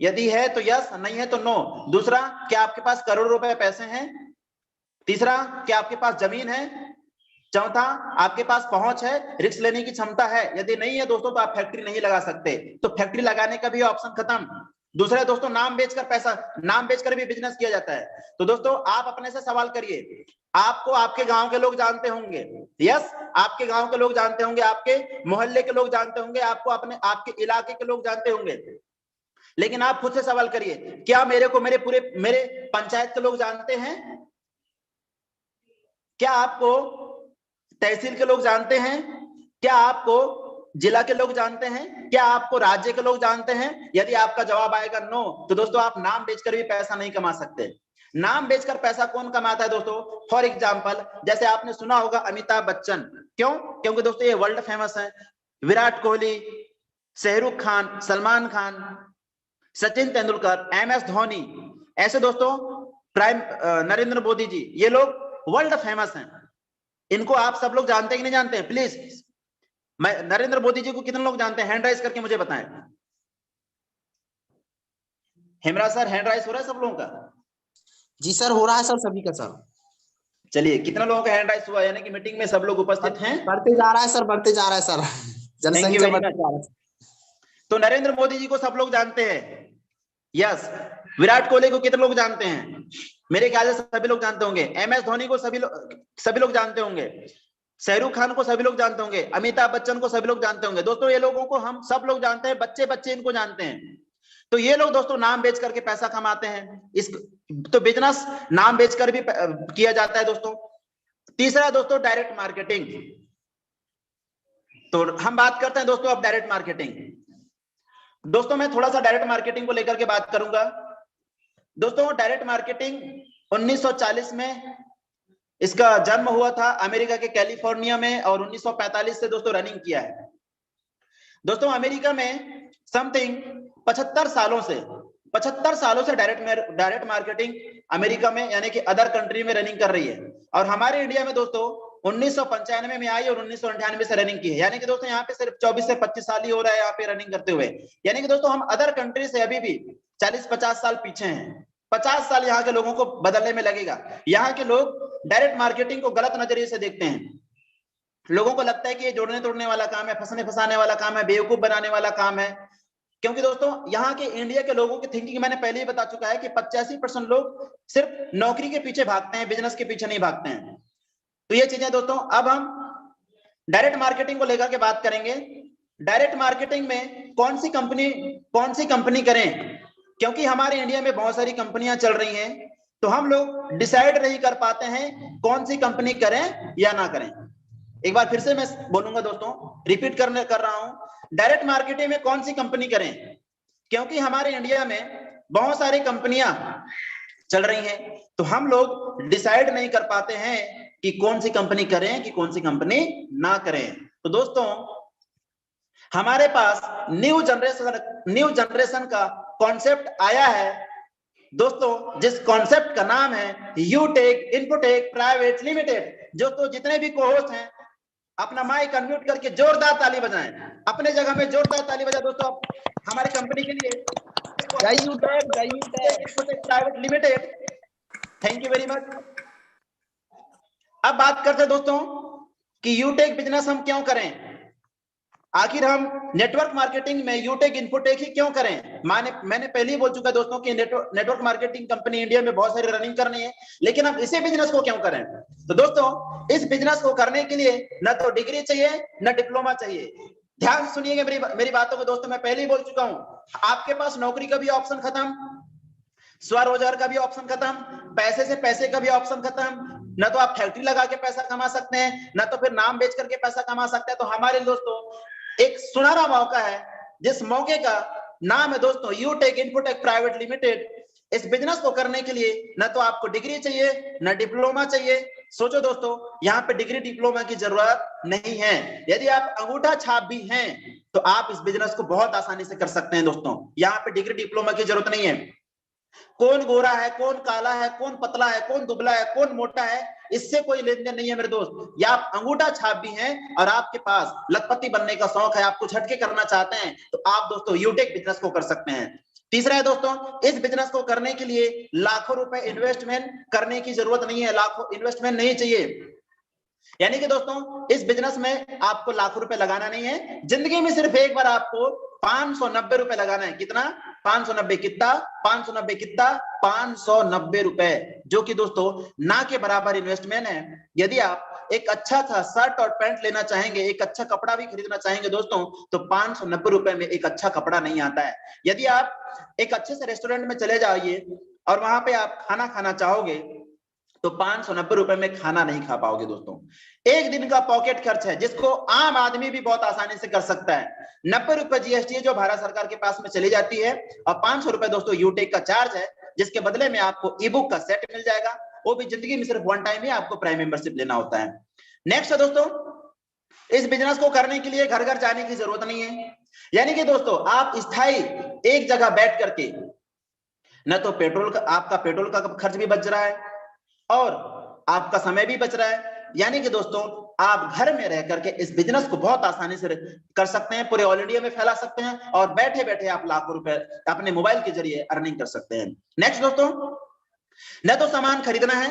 यदि है तो यस, नहीं है तो नो। दूसरा, क्या आपके पास करोड़ों रुपए पैसे हैं? तीसरा, क्या आपके पास जमीन है? चौथा, आपके पास पहुंच है, रिस्क लेने की क्षमता है? यदि नहीं है दोस्तों तो आप फैक्ट्री नहीं लगा सकते। तो फैक्ट्री लगाने का भी ऑप्शन खत्म। दूसरा दोस्तों नाम बेचकर पैसा, नाम बेचकर भी बिजनेस किया जाता है। तो दोस्तों आप अपने से सवाल करिए, आपको आपके गांव के लोग जानते होंगे, यस, आपके गांव के लोग जानते होंगे, आपके मोहल्ले के लोग जानते होंगे, आपको आपके इलाके के लोग जानते होंगे। लेकिन आप खुद से सवाल करिए, क्या मेरे को मेरे पंचायत के लोग जानते हैं? क्या आपको तहसील के लोग जानते हैं? क्या आपको जिला के लोग जानते हैं? क्या आपको राज्य के लोग जानते हैं? यदि आपका जवाब आएगा नो, तो दोस्तों आप नाम बेचकर भी पैसा नहीं कमा सकते। नाम बेचकर पैसा कौन कमाता है दोस्तों? फॉर एग्जाम्पल, जैसे आपने सुना होगा अमिताभ बच्चन। क्यों? क्योंकि दोस्तों ये वर्ल्ड फेमस है। विराट कोहली, शाहरुख खान, सलमान खान, सचिन तेंदुलकर, MS धोनी, ऐसे दोस्तों नरेंद्र मोदी जी, ये लोग वर्ल्ड फेमस हैं। इनको आप सब लोग जानते हैं कि नहीं जानते हैं? प्लीज, मैं नरेंद्र मोदी जी को कितने लोग जानते हैं? हैंड राइज करके मुझे बताएं। हेमराज सर, हैंड राइज हो रहा है सब लोगों का? जी सर, हो रहा है सर, सभी का सर। चलिए, कितना लोगों का हैंड राइज हुआ, यानी कि मीटिंग में सब लोग उपस्थित हैं? बढ़ते जा रहा है सर, बढ़ते जा रहा है सर, जनसंख्या बढ़ती जा रहा है। तो नरेंद्र मोदी जी को सब लोग जानते हैं, यस। विराट कोहली को कितने लोग जानते हैं? मेरे ख्याल से सभी लोग जानते होंगे। MS धोनी को सभी लोग जानते होंगे। शाहरुख खान को सभी लोग जानते होंगे। अमिताभ बच्चन को सभी लोग जानते होंगे। दोस्तों ये लोगों को हम सब लोग जानते हैं, बच्चे बच्चे इनको जानते हैं। तो ये लोग दोस्तों नाम बेच करके पैसा कमाते हैं। तो बिजनेस नाम बेचकर भी किया जाता है दोस्तों। तीसरा दोस्तों डायरेक्ट मार्केटिंग। तो हम बात करते हैं दोस्तों अब डायरेक्ट मार्केटिंग। दोस्तों मैं थोड़ा सा डायरेक्ट मार्केटिंग को लेकर के बात करूंगा। दोस्तों डायरेक्ट मार्केटिंग 1940 में इसका जन्म हुआ था अमेरिका के कैलिफोर्निया में, और 1945 से दोस्तों रनिंग किया है। दोस्तों अमेरिका में समथिंग 75 सालों से डायरेक्ट मार्केटिंग अमेरिका में यानी कि अदर कंट्री में रनिंग कर रही है। और हमारे इंडिया में दोस्तों 1995 में आई और 1998 से रनिंग की है। यानी कि दोस्तों यहाँ पे सिर्फ 24 से 25 साल ही हो रहा है यहाँ पे रनिंग करते हुए। यानी कि दोस्तों हम अदर कंट्री से अभी भी 40-50 साल पीछे हैं। 50 साल यहाँ के लोगों को बदलने में लगेगा। यहाँ के लोग डायरेक्ट मार्केटिंग को गलत नजरिए से देखते हैं। लोगों को लगता है कि ये जोड़ने तोड़ने वाला काम है, फंसने फंसाने वाला काम है, बेवकूफ बनाने वाला काम है। क्योंकि दोस्तों यहाँ के इंडिया के लोगों की थिंकिंग मैंने पहले ही बता चुका है कि 85% लोग सिर्फ नौकरी के पीछे भागते हैं, बिजनेस के पीछे नहीं भागते हैं। तो ये चीजें दोस्तों, अब हम डायरेक्ट मार्केटिंग को लेकर के बात करेंगे। डायरेक्ट मार्केटिंग में कौन सी कंपनी करें, क्योंकि हमारे इंडिया में बहुत सारी कंपनियां चल रही हैं, तो हम लोग डिसाइड नहीं कर पाते हैं कौन सी कंपनी करें या ना करें। एक बार फिर से मैं बोलूंगा दोस्तों, रिपीट कर रहा हूं, डायरेक्ट मार्केटिंग में कौन सी कंपनी करें, क्योंकि हमारे इंडिया में बहुत सारी कंपनियां चल रही हैं, तो हम लोग डिसाइड नहीं कर पाते हैं कि कौन सी कंपनी करें कि कौन सी कंपनी ना करें। तो दोस्तों हमारे पास न्यू जनरेशन का कॉन्सेप्ट आया है दोस्तों, जिस कॉन्सेप्ट का नाम है यूटेक इन्फोटेक प्राइवेट लिमिटेड। दोस्तों जितने भी कोहोस्ट हैं अपना माइक अनम्यूट करके जोरदार ताली बजाएं, अपने जगह में जोरदार ताली बजाएं दोस्तों हमारी कंपनी के लिए, infotech private limited. Thank you very much. अब बात करते हैं दोस्तों कि यूटेक बिजनेस हम क्यों करें, आखिर हम नेटवर्क मार्केटिंग में यूटेक इन्फोटेक ही क्यों करें। मैंने पहले ही बोल चुका है दोस्तों कि नेटवर्क मार्केटिंग कंपनी इंडिया में बहुत सारी रनिंग करनी है, लेकिन हम इसी बिजनेस को क्यों करें। तो दोस्तों इस बिजनेस को करने के लिए न तो डिग्री चाहिए न डिप्लोमा चाहिए। ध्यान से सुनिएगा मेरी बातों को दोस्तों, मैं पहले ही बोल चुका हूं, आपके पास नौकरी का भी ऑप्शन खत्म, स्वरोजगार का भी ऑप्शन खत्म, पैसे का भी ऑप्शन खत्म। न तो आप फैक्ट्री लगा के पैसा कमा सकते हैं, न तो फिर नाम बेच करके पैसा कमा सकते हैं। तो हमारे दोस्तों एक सुनहरा मौका है, जिस मौके का नाम है दोस्तों यूटेक इन्फोटेक प्राइवेट लिमिटेड। इस बिजनेस को करने के लिए न तो आपको डिग्री चाहिए न डिप्लोमा चाहिए। सोचो दोस्तों, यहाँ पे डिग्री डिप्लोमा की जरूरत नहीं है। यदि आप अंगूठा छाप भी हैं तो आप इस बिजनेस को बहुत आसानी से कर सकते हैं दोस्तों। यहाँ पे डिग्री डिप्लोमा की जरूरत नहीं है। कौन गोरा है, कौन काला है, कौन पतला है, कौन दुबला है, कौन मोटा है, इससे कोई लेन देन नहीं है मेरे दोस्त। या आप अंगूठा छाप भी हैं और आपके पास लखपति बनने का शौक है, आप कुछ हटके करना चाहते हैं, तो आप दोस्तों यूटेक बिजनेस को कर सकते हैं। तीसरा है दोस्तों, इस बिजनेस को करने के लिए लाखों रुपए इन्वेस्टमेंट करने की जरूरत नहीं है, लाखों इन्वेस्टमेंट नहीं चाहिए। यानी कि दोस्तों इस बिजनेस में आपको लाखों रुपए लगाना नहीं है, जिंदगी में सिर्फ एक बार आपको 590 रुपए लगाना है। कितना? 590। कितना? 590। कितना? 590 रुपए, जो कि दोस्तों ना के बराबर इन्वेस्टमेंट है। यदि आप एक अच्छा सा शर्ट और पैंट लेना चाहेंगे, एक अच्छा कपड़ा भी खरीदना चाहेंगे दोस्तों, तो 590 रुपए में एक अच्छा कपड़ा नहीं आता है। यदि आप एक अच्छे से रेस्टोरेंट में चले जाइए और वहां पे आप खाना खाना चाहोगे तो 590 रुपए में खाना नहीं खा पाओगे दोस्तों। एक दिन का पॉकेट खर्च है जिसको आम आदमी भी बहुत आसानी से कर सकता है। 90 रुपए जीएसटी जो भारत सरकार के पास में चली जाती है, और 500 रुपए दोस्तों यूटेक का चार्ज है, जिसके बदले में आपको ई बुक का सेट मिल जाएगा। वो भी जिंदगी में सिर्फ वन टाइम ही आपको प्राइम मेंबरशिप लेना होता है। नेक्स्ट है दोस्तों, इस बिजनेस को करने के लिए घर घर जाने की जरूरत नहीं है। यानी कि दोस्तों आप स्थायी एक जगह बैठ करके, न तो आपका पेट्रोल का खर्च भी बच रहा है और आपका समय भी बच रहा है। यानी कि दोस्तों आप घर में रह करके इस बिजनेस को बहुत आसानी से कर सकते हैं, पूरे ऑल इंडिया में फैला सकते हैं और बैठे बैठे आप लाखों रुपए अपने मोबाइल के जरिए अर्निंग कर सकते हैं। नेक्स्ट दोस्तों, न तो सामान खरीदना है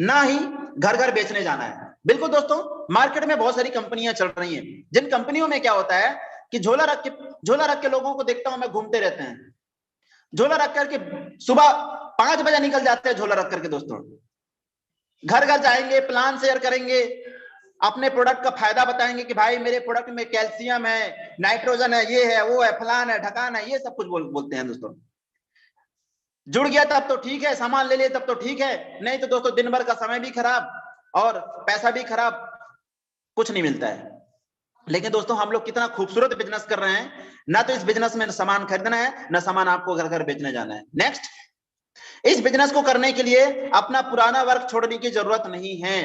ना ही घर घर बेचने जाना है। बिल्कुल दोस्तों, मार्केट में बहुत सारी कंपनियां चल रही हैं, जिन कंपनियों में क्या होता है कि झोला रख के लोगों को देखता हूं मैं, घूमते रहते हैं। झोला रख करके सुबह 5 बजे निकल जाते हैं झोला रख करके दोस्तों, घर घर जाएंगे, प्लान शेयर करेंगे, अपने प्रोडक्ट का फायदा बताएंगे कि भाई मेरे प्रोडक्ट में कैल्शियम है, नाइट्रोजन है, ये है, वो है, फलान है, ढकान है, ये सब कुछ बोलते हैं दोस्तों। जुड़ गया तब तो ठीक है, सामान ले लिए तब तो ठीक है, नहीं तो दोस्तों दिन भर का समय भी खराब और पैसा भी खराब, कुछ नहीं मिलता है। लेकिन दोस्तों हम लोग कितना खूबसूरत बिजनेस कर रहे हैं, ना तो इस बिजनेस में सामान खरीदना है ना सामान आपको घर घर बेचने जाना है। नेक्स्ट, इस बिजनेस को करने के लिए अपना पुराना वर्क छोड़ने की जरूरत नहीं है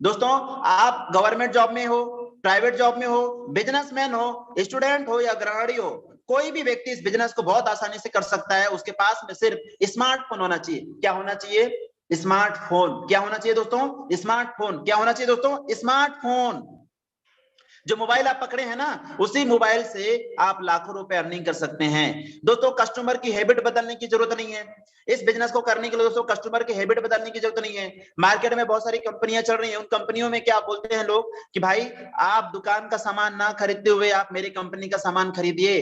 दोस्तों। आप गवर्नमेंट जॉब में हो, प्राइवेट जॉब में हो, बिजनेसमैन हो, स्टूडेंट हो या गृहिणी हो, कोई भी व्यक्ति इस बिजनेस को बहुत आसानी से कर सकता है। उसके पास में सिर्फ स्मार्टफोन होना चाहिए। क्या होना चाहिए? स्मार्टफोन। क्या होना चाहिए दोस्तों? स्मार्टफोन। क्या होना चाहिए दोस्तों? स्मार्टफोन। जो मोबाइल आप पकड़े हैं ना, उसी मोबाइल से आप लाखों रुपए अर्निंग कर सकते हैं। दोस्तों कस्टमर की हैबिट बदलने की जरूरत नहीं है। इस बिजनेस को करने के लिए दोस्तों कस्टमर की हैबिट बदलने की जरूरत नहीं है। मार्केट में बहुत सारी कंपनियां चल रही हैं, उन कंपनियों में क्या बोलते हैं लोग कि भाई आप दुकान का सामान ना खरीदते हुए आप मेरी कंपनी का सामान खरीदिए।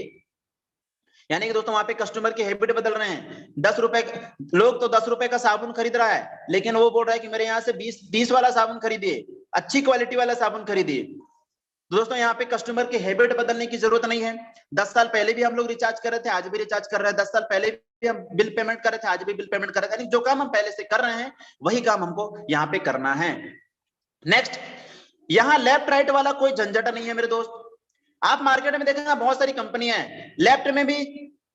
यानी कि दोस्तों वहां पे कस्टमर की हैबिट बदल रहे हैं। 10 रुपए, लोग तो 10 रुपए का साबुन खरीद रहा है, लेकिन वो बोल रहा है कि मेरे यहाँ से 20 वाला साबुन खरीदिए, अच्छी क्वालिटी वाला साबुन खरीदिए। दोस्तों यहाँ पे कस्टमर की हैबिट बदलने की जरूरत नहीं है। 10 साल पहले भी हम लोग रिचार्ज कर रहे थे, आज भी रिचार्ज कर रहे हैं। 10 साल पहले भी हम बिल पेमेंट कर रहे थे, आज भी बिल पेमेंट कर रहे थे। यानी जो काम हम पहले से कर रहे हैं वही काम हमको यहाँ पे करना है। नेक्स्ट, यहाँ लेफ्ट राइट वाला कोई झंझट नहीं है मेरे दोस्त। आप मार्केट में देखेंगे बहुत सारी कंपनियां हैं, लेफ्ट में भी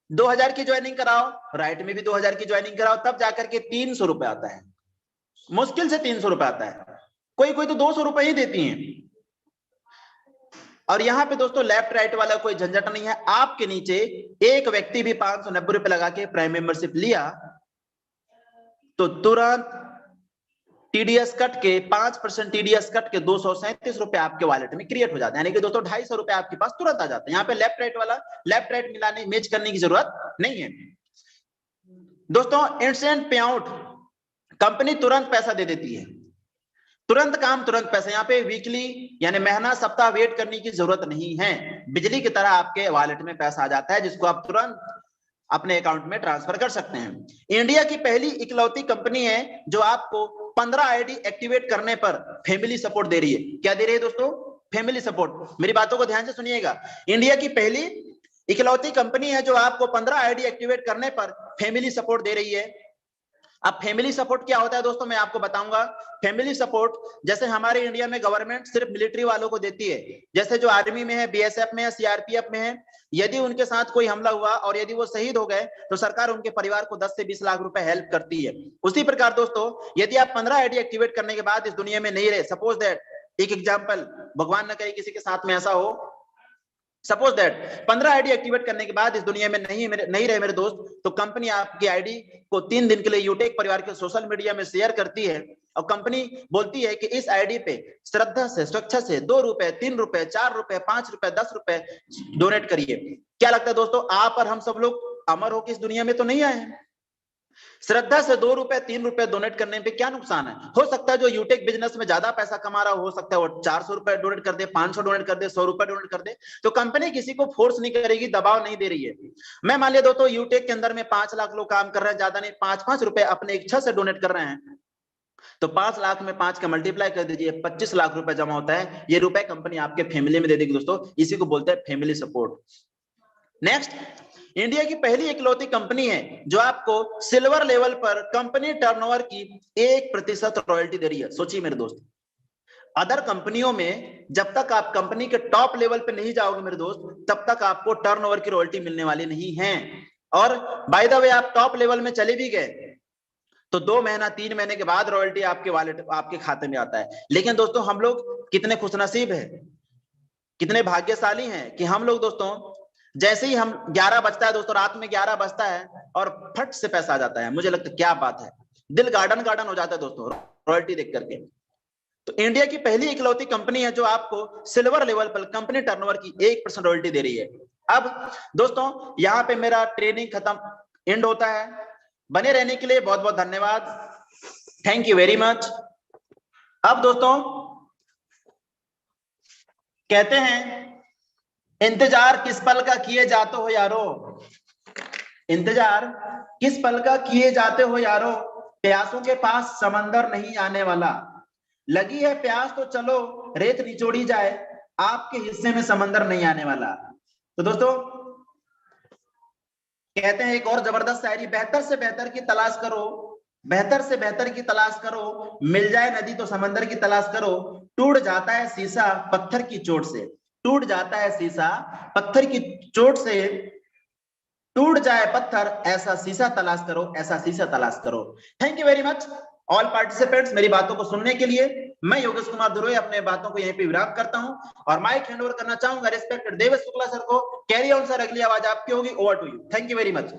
2000 की ज्वाइनिंग कराओ, राइट में भी 2000 की ज्वाइनिंग कराओ, तब जाकर के 300 रुपए आता है, मुश्किल से 300 रुपए आता है। कोई कोई तो 200 रुपए ही देती हैं। और यहाँ पे दोस्तों लेफ्ट राइट वाला कोई झंझट नहीं है। आपके नीचे एक व्यक्ति भी 590 रुपए लगा के प्राइम मेंबरशिप लिया तो तुरंत टीडीएस कट के 5% टीडीएस कट के 237 रुपए आपके वॉलेट में क्रिएट हो जाते हैं। यानी कि दोस्तों 250 रुपए आपके पास तुरंत आ जाते हैं। यहाँ पे लेफ्ट राइट वाला लेफ्ट राइट मिलाने मैच करने की जरूरत नहीं है। दोस्तों इंस्टेंट पे आउट, कंपनी तुरंत पैसा दे देती है, तुरंत काम तुरंत पैसा। यहाँ पे वीकली यानी महीना सप्ताह वेट करने की जरूरत नहीं है। बिजली की तरह आपके वॉलेट में पैसा आ जाता है, जिसको आप तुरंत अपने अकाउंट में ट्रांसफर कर सकते हैं। इंडिया की पहली इकलौती कंपनी है जो आपको 15 आईडी एक्टिवेट करने पर फैमिली सपोर्ट दे रही है। क्या दे रही है दोस्तों? Family support. मेरी बातों को ध्यान से सुनिएगा। इंडिया की पहली इकलौती कंपनी है जो आपको 15 आईडी एक्टिवेट करने पर फैमिली सपोर्ट दे रही है। अब फैमिली सपोर्ट क्या होता है दोस्तों, मैं आपको बताऊंगा। फैमिली सपोर्ट जैसे हमारे इंडिया में गवर्नमेंट सिर्फ मिलिट्री वालों को देती है, जैसे जो आर्मी में है, बीएसएफ में है, सीआरपीएफ में है, यदि उनके साथ कोई हमला हुआ और यदि वो शहीद हो गए तो सरकार उनके परिवार को 10 से 20 लाख रुपए हेल्प करती है। उसी प्रकार दोस्तों यदि आप 15 आईडी एक्टिवेट करने के बाद इस दुनिया में नहीं रहे, सपोज दैट, एक एग्जाम्पल, भगवान न करे किसी के साथ में ऐसा हो, सपोज दैट 15 आईडी एक्टिवेट करने के बाद इस दुनिया में नहीं रहे मेरे दोस्त, तो कंपनी आपकी आईडी को 3 दिन के लिए यूटेक परिवार के सोशल मीडिया में शेयर करती है और कंपनी बोलती है कि इस आईडी पे श्रद्धा से, स्वेच्छा से 2 रुपए, 3 रुपए, 4 रुपए, 5 रुपए, 10 रुपए डोनेट करिए। क्या लगता है दोस्तों, आप और हम सब लोग अमर होकर इस दुनिया में तो नहीं आए हैं। श्रद्धा से 2 रुपए, 3 रुपए डोनेट करने पे क्या नुकसान है? हो सकता है जो यूटेक बिजनेस में ज्यादा पैसा कमा रहा हो सकता है वो 400 रुपए डोनेट कर दे, 500 डोनेट कर दे, 100 रुपए डोनेट कर दे। तो कंपनी किसी को फोर्स नहीं करेगी, दबाव नहीं दे रही है। मैं मान लिया दोस्तों यूटेक के अंदर में 5 लाख लोग काम कर रहे हैं, ज्यादा नहीं, 5-5 रुपए अपने इच्छा से डोनेट कर रहे हैं, तो 5 लाख में 5 का मल्टीप्लाई कर दीजिए, 25 लाख रुपए जमा होता है। ये रुपए कंपनी आपके फैमिली में दे देगी दोस्तों, इसी को बोलते हैं फैमिली सपोर्ट। नेक्स्ट, इंडिया की पहली इकलौती कंपनी है जो आपको सिल्वर लेवल पर कंपनी टर्नओवर की 1% रॉयल्टी दे रही है। सोचिए मेरे दोस्त, अदर कंपनियों में जब तक आप कंपनी के टॉप लेवल पे नहीं जाओगे मेरे दोस्त, तब तक आपको टर्नओवर की रॉयल्टी मिलने वाली नहीं है। और बाय द वे आप टॉप लेवल में चले भी गए तो 2 महीना 3 महीने के बाद रॉयल्टी आपके वॉलेट, आपके खाते में आता है। लेकिन दोस्तों हम लोग कितने खुशनसीब है, कितने भाग्यशाली हैं कि हम लोग दोस्तों जैसे ही हम 11 बजता है दोस्तों, रात में 11 बजता है और फट से पैसा आ जाता है। मुझे लगता है क्या बात है, दिल गार्डन गार्डन हो जाता है दोस्तों रॉयल्टी देख करके। तो इंडिया की पहली इकलौती कंपनी है जो आपको सिल्वर लेवल पर कंपनी टर्नओवर की 1% रॉयल्टी दे रही है। अब दोस्तों यहाँ पे मेरा ट्रेनिंग खत्म एंड होता है। बने रहने के लिए बहुत बहुत धन्यवाद, थैंक यू वेरी मच। अब दोस्तों कहते हैं इंतजार किस पल का किए जाते हो यारो, इंतजार किस पल का किए जाते हो यारो, प्यासों के पास समंदर नहीं आने वाला, लगी है प्यास तो चलो रेत निचोड़ी जाए, आपके हिस्से में समंदर नहीं आने वाला। तो दोस्तों कहते हैं एक और जबरदस्त शायरी, बेहतर से बेहतर की तलाश करो, बेहतर से बेहतर की तलाश करो, मिल जाए नदी तो समंदर की तलाश करो, टूट जाता है शीशा पत्थर की चोट से, टूट जाता है शीशा पत्थर की चोट से, टूट जाए पत्थर ऐसा शीशा तलाश करो, ऐसा शीशा तलाश करो। Thank you very much all participants मेरी बातों को सुनने के लिए। मैं योगेश कुमार दुर्वे अपने बातों को यहीं पे विराम करता हूं और माइक हैंड ओवर करना चाहूंगा रिस्पेक्टेड देवेश शुक्ला सर को। कैरी ऑन सर, अगली आवाज आपकी होगी, over to you. Thank you very much.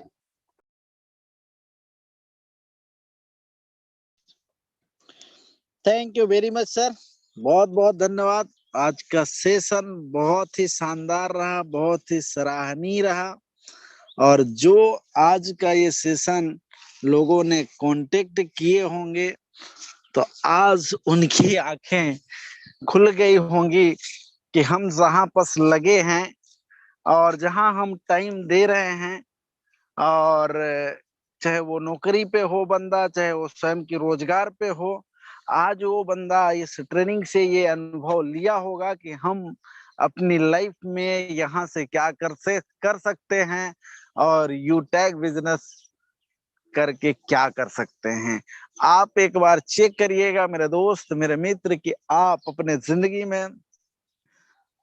Thank you very much sir, बहुत बहुत धन्यवाद। आज का सेशन बहुत ही शानदार रहा, बहुत ही सराहनीय रहा। और जो आज का ये सेशन लोगों ने कांटेक्ट किए होंगे तो आज उनकी आंखें खुल गई होंगी कि हम जहां बस लगे हैं और जहां हम टाइम दे रहे हैं, और चाहे वो नौकरी पे हो बंदा, चाहे वो स्वयं की रोजगार पे हो, आज वो बंदा इस ट्रेनिंग से ये अनुभव लिया होगा कि हम अपनी लाइफ में यहाँ से क्या कर सकते हैं और यूटैग बिजनेस करके क्या कर सकते हैं। आप एक बार चेक करिएगा मेरे दोस्त, मेरे मित्र, कि आप अपने जिंदगी में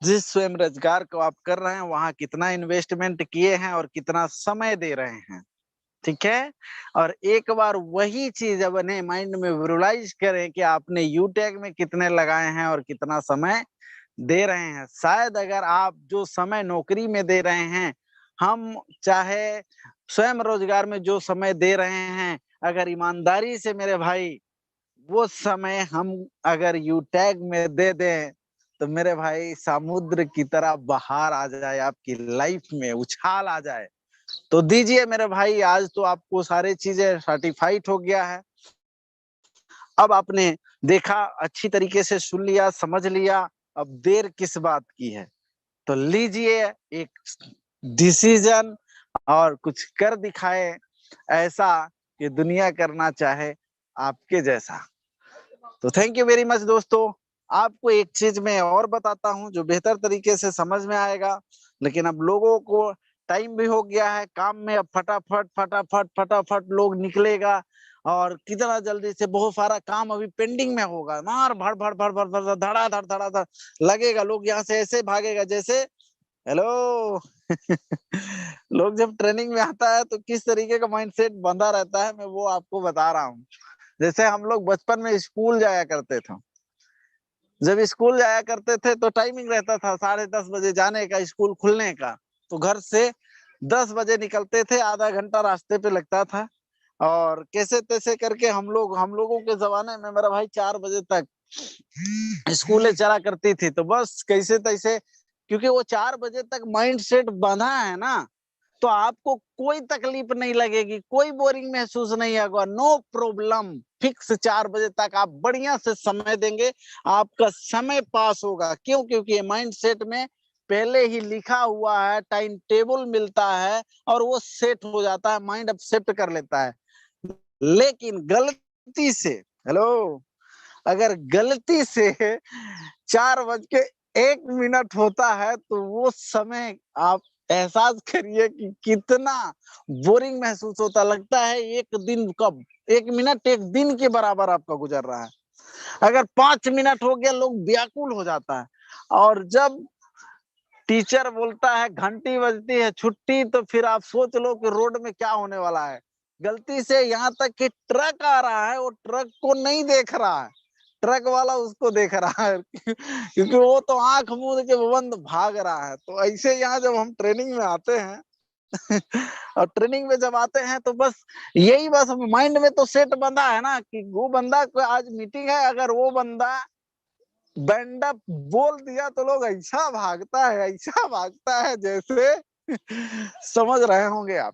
जिस स्वयं रोजगार को आप कर रहे हैं वहां कितना इन्वेस्टमेंट किए हैं और कितना समय दे रहे हैं। ठीक है, और एक बार वही चीज अपने माइंड में विजुअलाइज करें कि आपने यूटैग में कितने लगाए हैं और कितना समय दे रहे हैं। शायद अगर आप जो समय नौकरी में दे रहे हैं, हम चाहे स्वयं रोजगार में जो समय दे रहे हैं, अगर ईमानदारी से मेरे भाई वो समय हम अगर यूटैग में दे दें तो मेरे भाई समुद्र की तरह बहार आ जाए, आपकी लाइफ में उछाल आ जाए। तो दीजिए मेरे भाई, आज तो आपको सारी चीजें सर्टिफाइड हो गया है। अब आपने देखा, अच्छी तरीके से सुन लिया, समझ लिया, अब देर किस बात की है। तो लीजिए एक डिसीजन और कुछ कर दिखाए ऐसा कि दुनिया करना चाहे आपके जैसा। तो थैंक यू वेरी मच दोस्तों। आपको एक चीज मैं और बताता हूं जो बेहतर तरीके से समझ में आएगा, लेकिन अब लोगों को टाइम भी हो गया है काम में, अब फटाफट फटाफट फटाफट लोग निकलेगा और कितना जल्दी से बहुत सारा काम अभी पेंडिंग में होगा, मार भड़ भड़ भड़ भड़ भड़ धड़ा धड़ धड़ा धड़ लगेगा। लोग यहाँ से ऐसे भागेगा जैसे हेलो लोग जब ट्रेनिंग में आता है तो किस तरीके का माइंडसेट बंधा रहता है, मैं वो आपको बता रहा हूँ। जैसे हम लोग बचपन में स्कूल जाया करते थे, जब स्कूल जाया करते थे तो टाइमिंग रहता था 10:30 बजे जाने का, स्कूल खुलने का। तो घर से 10 बजे निकलते थे, आधा घंटा रास्ते पे लगता था और कैसे तैसे करके हम लोगों के जमाने में मेरा भाई 4 बजे तक स्कूलें चला करती थी। तो बस कैसे तैसे, क्योंकि वो 4 बजे तक माइंड सेट बंधा है ना, तो आपको कोई तकलीफ नहीं लगेगी, कोई बोरिंग महसूस नहीं होगा, नो प्रॉब्लम। फिक्स 4 बजे तक आप बढ़िया से समय देंगे, आपका समय पास होगा। क्यों? क्योंकि माइंड सेट में पहले ही लिखा हुआ है, टाइम टेबल मिलता है और वो सेट हो जाता है, माइंड एक्सेप्ट कर लेता है। लेकिन गलती से, हेलो, अगर गलती से 4:01 होता है तो वो समय आप एहसास करिए कि कितना बोरिंग महसूस होता, लगता है एक दिन कब, 1 मिनट 1 दिन के बराबर आपका गुजर रहा है। अगर 5 मिनट हो गया लोग व्याकुल हो जाता है। और जब टीचर बोलता है घंटी बजती है छुट्टी, तो फिर आप सोच लो कि रोड में क्या होने वाला है। गलती से यहाँ तक कि ट्रक आ रहा है, वो ट्रक को नहीं देख रहा है, ट्रक वाला उसको देख रहा है क्योंकि वो तो आंख मूंद के बंद भाग रहा है। तो ऐसे यहाँ जब हम ट्रेनिंग में आते हैं और ट्रेनिंग में जब आते हैं तो बस यही, बस माइंड में तो सेट बंधा है ना कि वो बंदा को आज मीटिंग है, अगर वो बंदा बैंड अप बोल दिया तो लोग ऐसा भागता है, ऐसा भागता है जैसे समझ रहे होंगे आप।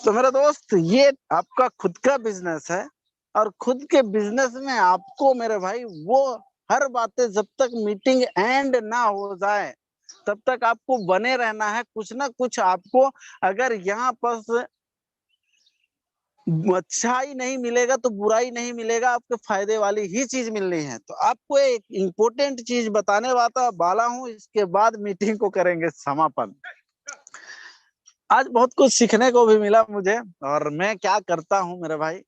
तो मेरा दोस्त, ये आपका खुद का बिजनेस है और खुद के बिजनेस में आपको मेरे भाई वो हर बातें जब तक मीटिंग एंड ना हो जाए तब तक आपको बने रहना है। कुछ ना कुछ आपको, अगर यहाँ पर अच्छाई नहीं मिलेगा तो बुराई नहीं मिलेगा, आपके फायदे वाली ही चीज मिलनी है। तो आपको एक इम्पोर्टेंट चीज बताने वाला हूँ, इसके बाद मीटिंग को करेंगे समापन। आज बहुत कुछ सीखने को भी मिला मुझे। और मैं क्या करता हूँ मेरे भाई,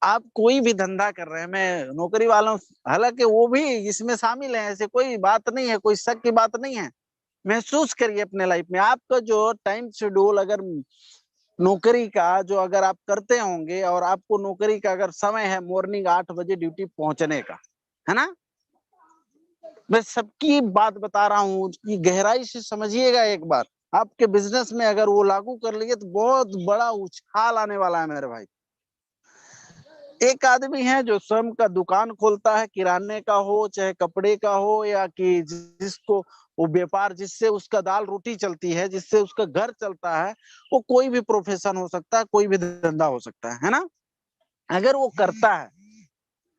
आप कोई भी धंधा कर रहे हैं, मैं नौकरी वालों, हालांकि वो भी इसमें शामिल है, ऐसे कोई बात नहीं है, कोई शक की बात नहीं है। महसूस करिए अपने लाइफ में, आपका जो टाइम शेड्यूल अगर नौकरी का जो अगर आप करते होंगे और आपको नौकरी का अगर समय है मॉर्निंग 8 बजे ड्यूटी पहुंचने का, है ना, मैं सबकी बात बता रहा हूँ कि गहराई से समझिएगा एक बार। आपके बिजनेस में अगर वो लागू कर लिए तो बहुत बड़ा उछाल आने वाला है मेरे भाई। एक आदमी है जो स्वयं का दुकान खोलता है, किराने का हो चाहे कपड़े का हो, या कि जिसको वो व्यापार जिससे उसका दाल रोटी चलती है, जिससे उसका घर चलता है, वो कोई भी प्रोफेशन हो सकता है, कोई भी धंधा हो सकता है ना। अगर वो करता है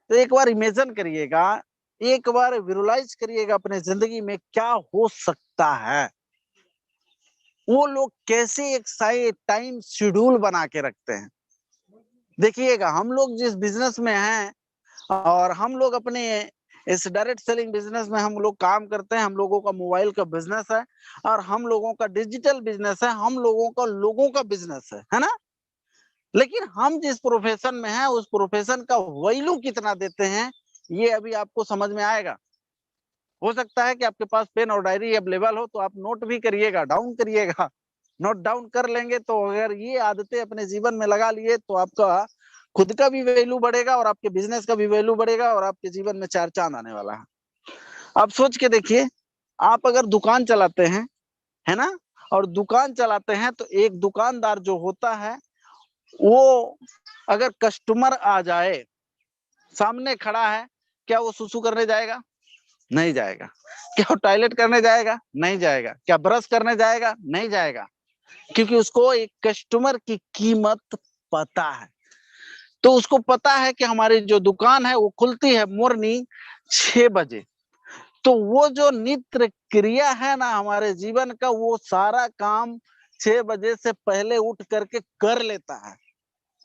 तो एक बार इमेजिन करिएगा, एक बार विजुअलाइज करिएगा अपने जिंदगी में क्या हो सकता है। वो लोग कैसे एक टाइम शेड्यूल बना के रखते हैं। देखिएगा, हम लोग जिस बिजनेस में हैं और हम लोग अपने इस डायरेक्ट सेलिंग बिजनेस में हम लोग काम करते हैं, हम लोगों का मोबाइल का बिजनेस है और हम लोगों का डिजिटल बिजनेस है, हम लोगों का लोगों का बिजनेस है ना। लेकिन हम जिस प्रोफेशन में हैं उस प्रोफेशन का वैल्यू कितना देते हैं, ये अभी आपको समझ में आएगा। हो सकता है कि आपके पास पेन और डायरी अवेलेबल हो तो आप नोट भी करिएगा, डाउन करिएगा। नोट डाउन कर लेंगे तो अगर ये आदतें अपने जीवन में लगा लिए तो आपका खुद का भी वैल्यू बढ़ेगा और आपके बिजनेस का भी वैल्यू बढ़ेगा और आपके जीवन में चार चांद आने वाला है। आप सोच के देखिए, आप अगर दुकान चलाते हैं, है ना, और दुकान चलाते हैं तो एक दुकानदार जो होता है वो अगर कस्टमर आ जाए, सामने खड़ा है, क्या वो सुसु करने जाएगा? नहीं जाएगा। क्या वो टॉयलेट करने जाएगा? नहीं जाएगा। क्या ब्रश करने जाएगा? नहीं जाएगा, क्योंकि उसको एक कस्टमर की कीमत पता है। तो उसको पता है कि हमारी जो दुकान है वो खुलती है मॉर्निंग 6 बजे। तो वो जो नित्य क्रिया है ना हमारे जीवन का, वो सारा काम 6 बजे से पहले उठ करके कर लेता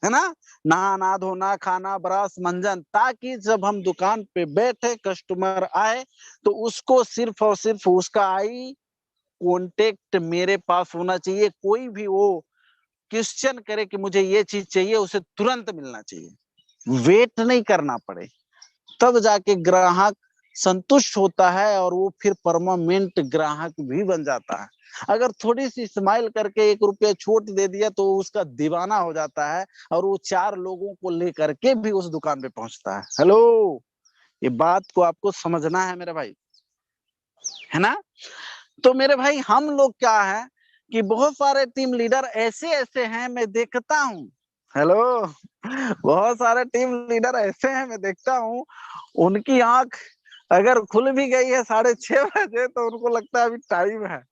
है ना। नहाना धोना खाना ब्रश मंजन, ताकि जब हम दुकान पे बैठे कस्टमर आए तो उसको सिर्फ और सिर्फ उसका आई कांटेक्ट मेरे पास होना चाहिए। कोई भी वो क्वेश्चन करे कि मुझे ये चीज चाहिए, उसे तुरंत मिलना चाहिए, वेट नहीं करना पड़े। तब जाके ग्राहक संतुष्ट होता है और वो फिर परमानेंट ग्राहक भी बन जाता है। अगर थोड़ी सी स्माइल करके 1 रुपया छूट दे दिया तो उसका दीवाना हो जाता है और वो 4 लोगों को लेकर के भी उस दुकान पे पहुंचता है। हेलो, ये बात को आपको समझना है मेरे भाई, है ना। तो मेरे भाई, हम लोग क्या है कि बहुत सारे टीम लीडर ऐसे ऐसे हैं, मैं देखता हूँ। हेलो, बहुत सारे टीम लीडर ऐसे हैं, मैं देखता हूँ, उनकी आंख अगर खुल भी गई है 6:30 बजे तो उनको लगता है अभी टाइम है,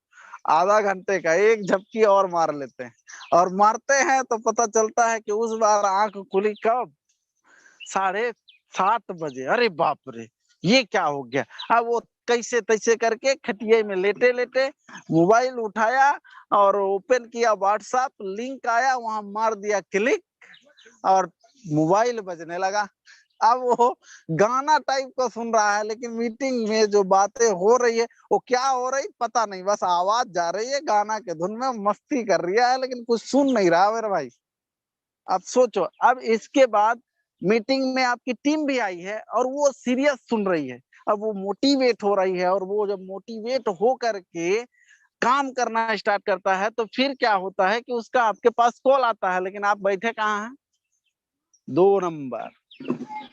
आधा घंटे का, एक झपकी और मार लेते हैं। और मारते हैं तो पता चलता है कि उस बार आंख खुली कब? 7:30 बजे। अरे बाप रे, ये क्या हो गया? अब वो कैसे तैसे करके खटिया में लेटे लेटे मोबाइल उठाया और ओपन किया व्हाट्सएप, लिंक आया, वहां मार दिया क्लिक और मोबाइल बजने लगा। अब वो गाना टाइप का सुन रहा है, लेकिन मीटिंग में जो बातें हो रही है वो क्या हो रही पता नहीं, बस आवाज जा रही है, गाना के धुन में मस्ती कर रहा है, लेकिन कुछ सुन नहीं रहा मेरे भाई। अब सोचो, अब इसके बाद मीटिंग में आपकी टीम भी आई है और वो सीरियस सुन रही है, अब वो मोटिवेट हो रही है, और वो जब मोटिवेट हो करके काम करना स्टार्ट करता है तो फिर क्या होता है कि उसका आपके पास कॉल आता है, लेकिन आप बैठे कहाँ हैं? 2 नंबर।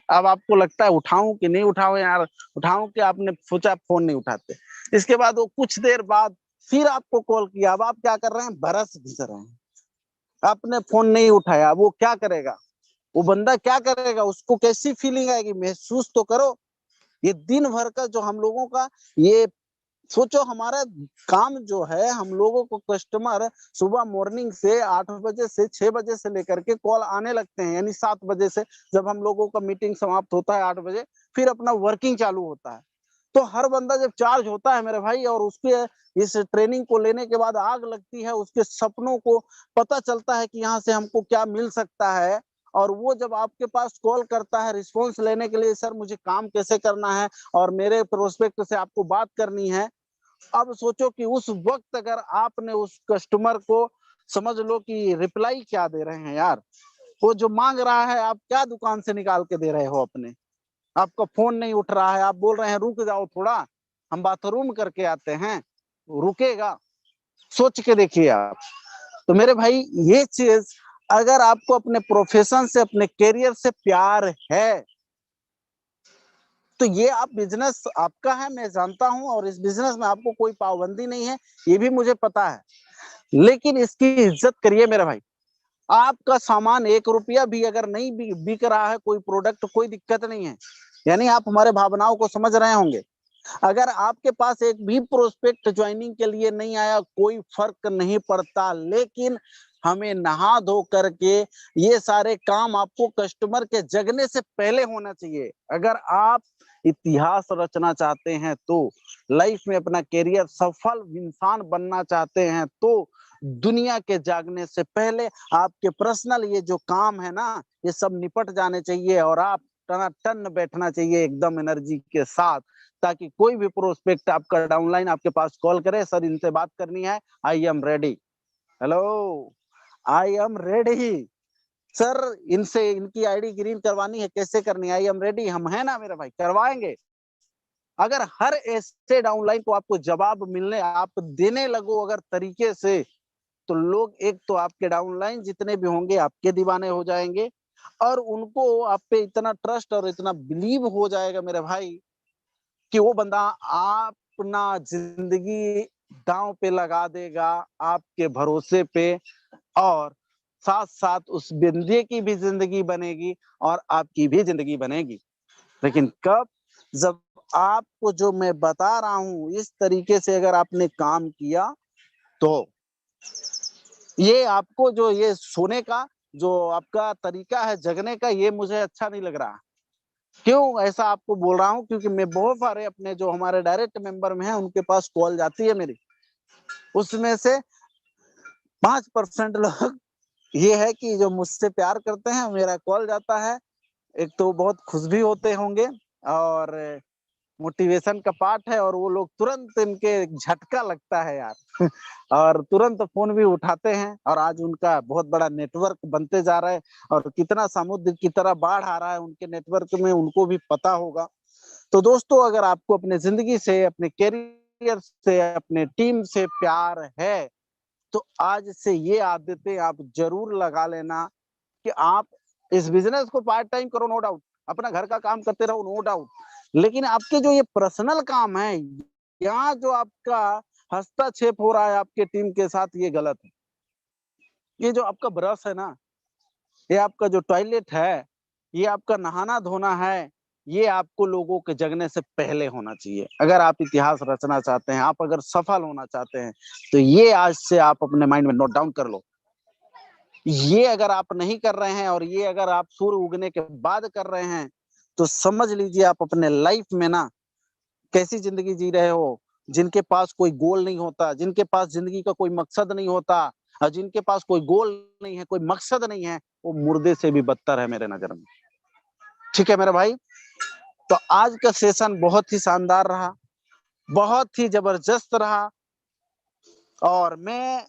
अब आपको लगता है उठाऊं कि नहीं उठाऊं यार, उठाऊं कि आपने सोचा फोन नहीं उठाते। इसके बाद वो कुछ देर बाद फिर आपको कॉल किया, अब आप क्या कर रहे हैं? बरस घिस रहे हैं। आपने फोन नहीं उठाया, वो क्या करेगा? वो बंदा क्या करेगा? उसको कैसी फीलिंग आएगी? महसूस तो करो। ये दिन भर का जो हम लोगों का, ये सोचो, हमारा काम जो है, हम लोगों को कस्टमर सुबह मॉर्निंग से 8 बजे से 6 बजे से लेकर के कॉल आने लगते हैं, यानी 7 बजे से जब हम लोगों का मीटिंग समाप्त होता है 8 बजे, फिर अपना वर्किंग चालू होता है। तो हर बंदा जब चार्ज होता है मेरे भाई, और उसके इस ट्रेनिंग को लेने के बाद आग लगती है, उसके सपनों को पता चलता है कि यहाँ से हमको क्या मिल सकता है, और वो जब आपके पास कॉल करता है रिस्पॉन्स लेने के लिए, सर मुझे काम कैसे करना है और मेरे प्रोस्पेक्ट से आपको बात करनी है। अब सोचो कि उस वक्त अगर आपने उस कस्टमर को, समझ लो कि रिप्लाई क्या दे रहे हैं यार, वो जो मांग रहा है आप क्या दुकान से निकाल के दे रहे हो अपने? आपका फोन नहीं उठ रहा है, आप बोल रहे हैं रुक जाओ थोड़ा, हम बाथरूम करके आते हैं, रुकेगा? सोच के देखिए आप। तो मेरे भाई, ये चीज अगर आपको अपने प्रोफेशन से, अपने करियर से प्यार है तो ये आप बिजनेस आपका है, मैं जानता हूं, और इस बिजनेस में आपको कोई पाबंदी नहीं है, ये भी मुझे पता है, लेकिन इसकी इज्जत करिए मेरे भाई। आपका सामान 1 रुपया भी अगर नहीं बिक रहा है, कोई प्रोडक्ट, कोई दिक्कत नहीं है। यानी आप हमारे भावनाओं को समझ रहे होंगे। अगर आपके पास एक भी प्रोस्पेक्ट ज्वाइनिंग के लिए नहीं आया, कोई फर्क नहीं पड़ता, लेकिन हमें नहा धो करके ये सारे काम आपको कस्टमर के जगने से पहले होना चाहिए। अगर आप इतिहास रचना चाहते हैं, तो लाइफ में अपना करियर सफल इंसान बनना चाहते हैं, तो दुनिया के जागने से पहले आपके पर्सनल ये जो काम है ना, ये सब निपट जाने चाहिए और आप टनाटन बैठना चाहिए एकदम एनर्जी के साथ, ताकि कोई भी प्रोस्पेक्ट आपका डाउनलाइन आपके पास कॉल करे, सर इनसे बात करनी है, I am ready, hello I am ready sir, इनसे इनकी आईडी ग्रीन करवानी है, कैसे करनी है, आई एम रेडी, हम है ना मेरे भाई, करवाएंगे। अगर हर ऐसे डाउनलाइन को आपको जवाब मिलने, आप देने लगो अगर तरीके से, तो लोग एक तो आपके डाउनलाइन जितने भी होंगे आपके दीवाने हो जाएंगे, और उनको आप पे इतना ट्रस्ट और इतना बिलीव हो जाएगा मेरे भाई, कि वो बंदा अपना जिंदगी दांव पे लगा देगा आपके भरोसे पे, और साथ साथ उस बंदे की भी जिंदगी बनेगी और आपकी भी जिंदगी बनेगी। लेकिन कब? जब आपको जो मैं बता रहा हूं इस तरीके से अगर आपने काम किया, तो ये आपको जो ये सोने का जो आपका तरीका है जगने का, ये मुझे अच्छा नहीं लग रहा। क्यों ऐसा आपको बोल रहा हूँ? क्योंकि मैं बहुत सारे अपने जो हमारे डायरेक्ट मेंबर में है उनके पास कॉल जाती है मेरी, उसमें से 5% लोग ये है कि जो मुझसे प्यार करते हैं, मेरा कॉल जाता है, एक तो बहुत खुश भी होते होंगे और मोटिवेशन का पार्ट है, और वो लोग तुरंत इनके झटका लगता है यार और तुरंत फोन भी उठाते हैं, और आज उनका बहुत बड़ा नेटवर्क बनते जा रहा है, और कितना समुद्र की तरह बाढ़ आ रहा है उनके नेटवर्क में, उनको भी पता होगा। तो दोस्तों, अगर आपको अपने जिंदगी से, अपने कैरियर से, अपने टीम से प्यार है, तो आज से ये आदतें आप जरूर लगा लेना कि आप इस बिजनेस को पार्ट टाइम करो, नो डाउट, अपना घर का काम करते रहो, नो डाउट, लेकिन आपके जो ये पर्सनल काम है, यहाँ जो आपका हस्तक्षेप हो रहा है आपके टीम के साथ, ये गलत है। ये जो आपका ब्रश है ना, ये आपका जो टॉयलेट है, ये आपका नहाना धोना है, ये आपको लोगों के जगने से पहले होना चाहिए। अगर आप इतिहास रचना चाहते हैं, आप अगर सफल होना चाहते हैं, तो ये आज से आप अपने माइंड में नोट डाउन कर लो। ये अगर आप नहीं कर रहे हैं, और ये अगर आप सूर्य उगने के बाद कर रहे हैं, तो समझ लीजिए आप अपने लाइफ में ना कैसी जिंदगी जी रहे हो। जिनके पास कोई गोल नहीं होता, जिनके पास जिंदगी का कोई मकसद नहीं होता, और जिनके पास कोई गोल नहीं है, कोई मकसद नहीं है, वो मुर्दे से भी बदतर है मेरे नजर में। ठीक है मेरे भाई, तो आज का सेशन बहुत ही शानदार रहा, बहुत ही जबरदस्त रहा, और मैं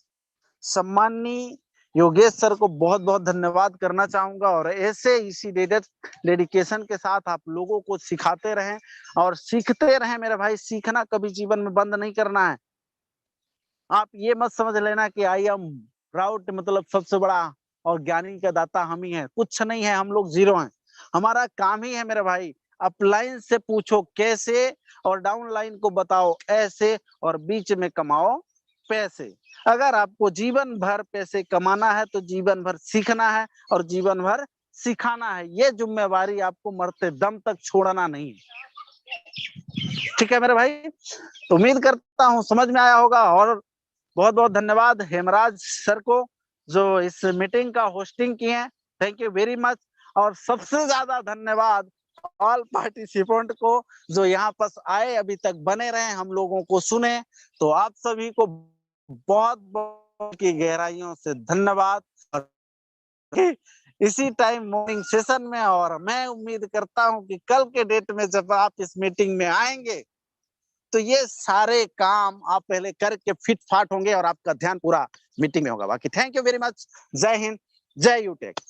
सम्माननीय योगेश सर को बहुत बहुत धन्यवाद करना चाहूंगा। और ऐसे इसी डेडिकेशन के साथ आप लोगों को सिखाते रहें और सीखते रहें मेरे भाई। सीखना कभी जीवन में बंद नहीं करना है। आप ये मत समझ लेना कि आई एम प्राउड, मतलब सबसे बड़ा और ज्ञानी का दाता हम ही है, कुछ नहीं है, हम लोग जीरो हैं। हमारा काम ही है मेरे भाई, अपलाइन से पूछो कैसे, और डाउनलाइन को बताओ ऐसे, और बीच में कमाओ पैसे। अगर आपको जीवन भर पैसे कमाना है, तो जीवन भर सीखना है और जीवन भर सिखाना है। ये जिम्मेवारी आपको मरते दम तक छोड़ना नहीं है। ठीक है मेरे भाई, तो उम्मीद करता हूँ समझ में आया होगा। और बहुत बहुत धन्यवाद हेमराज सर को जो इस मीटिंग का होस्टिंग किए हैं, थैंक यू वेरी मच। और सबसे ज्यादा धन्यवाद ऑल पार्टिसिपेंट को जो यहाँ पास आए, अभी तक बने रहे, हम लोगों को सुने। तो आप सभी को बहुत बहुत की गहराइयों से धन्यवाद। इसी टाइम मॉर्निंग सेशन में, और मैं उम्मीद करता हूं कि कल के डेट में जब आप इस मीटिंग में आएंगे, तो ये सारे काम आप पहले करके फिट फाट होंगे और आपका ध्यान पूरा मीटिंग में होगा। बाकी थैंक यू वेरी मच। जय हिंद, जय यूटेक।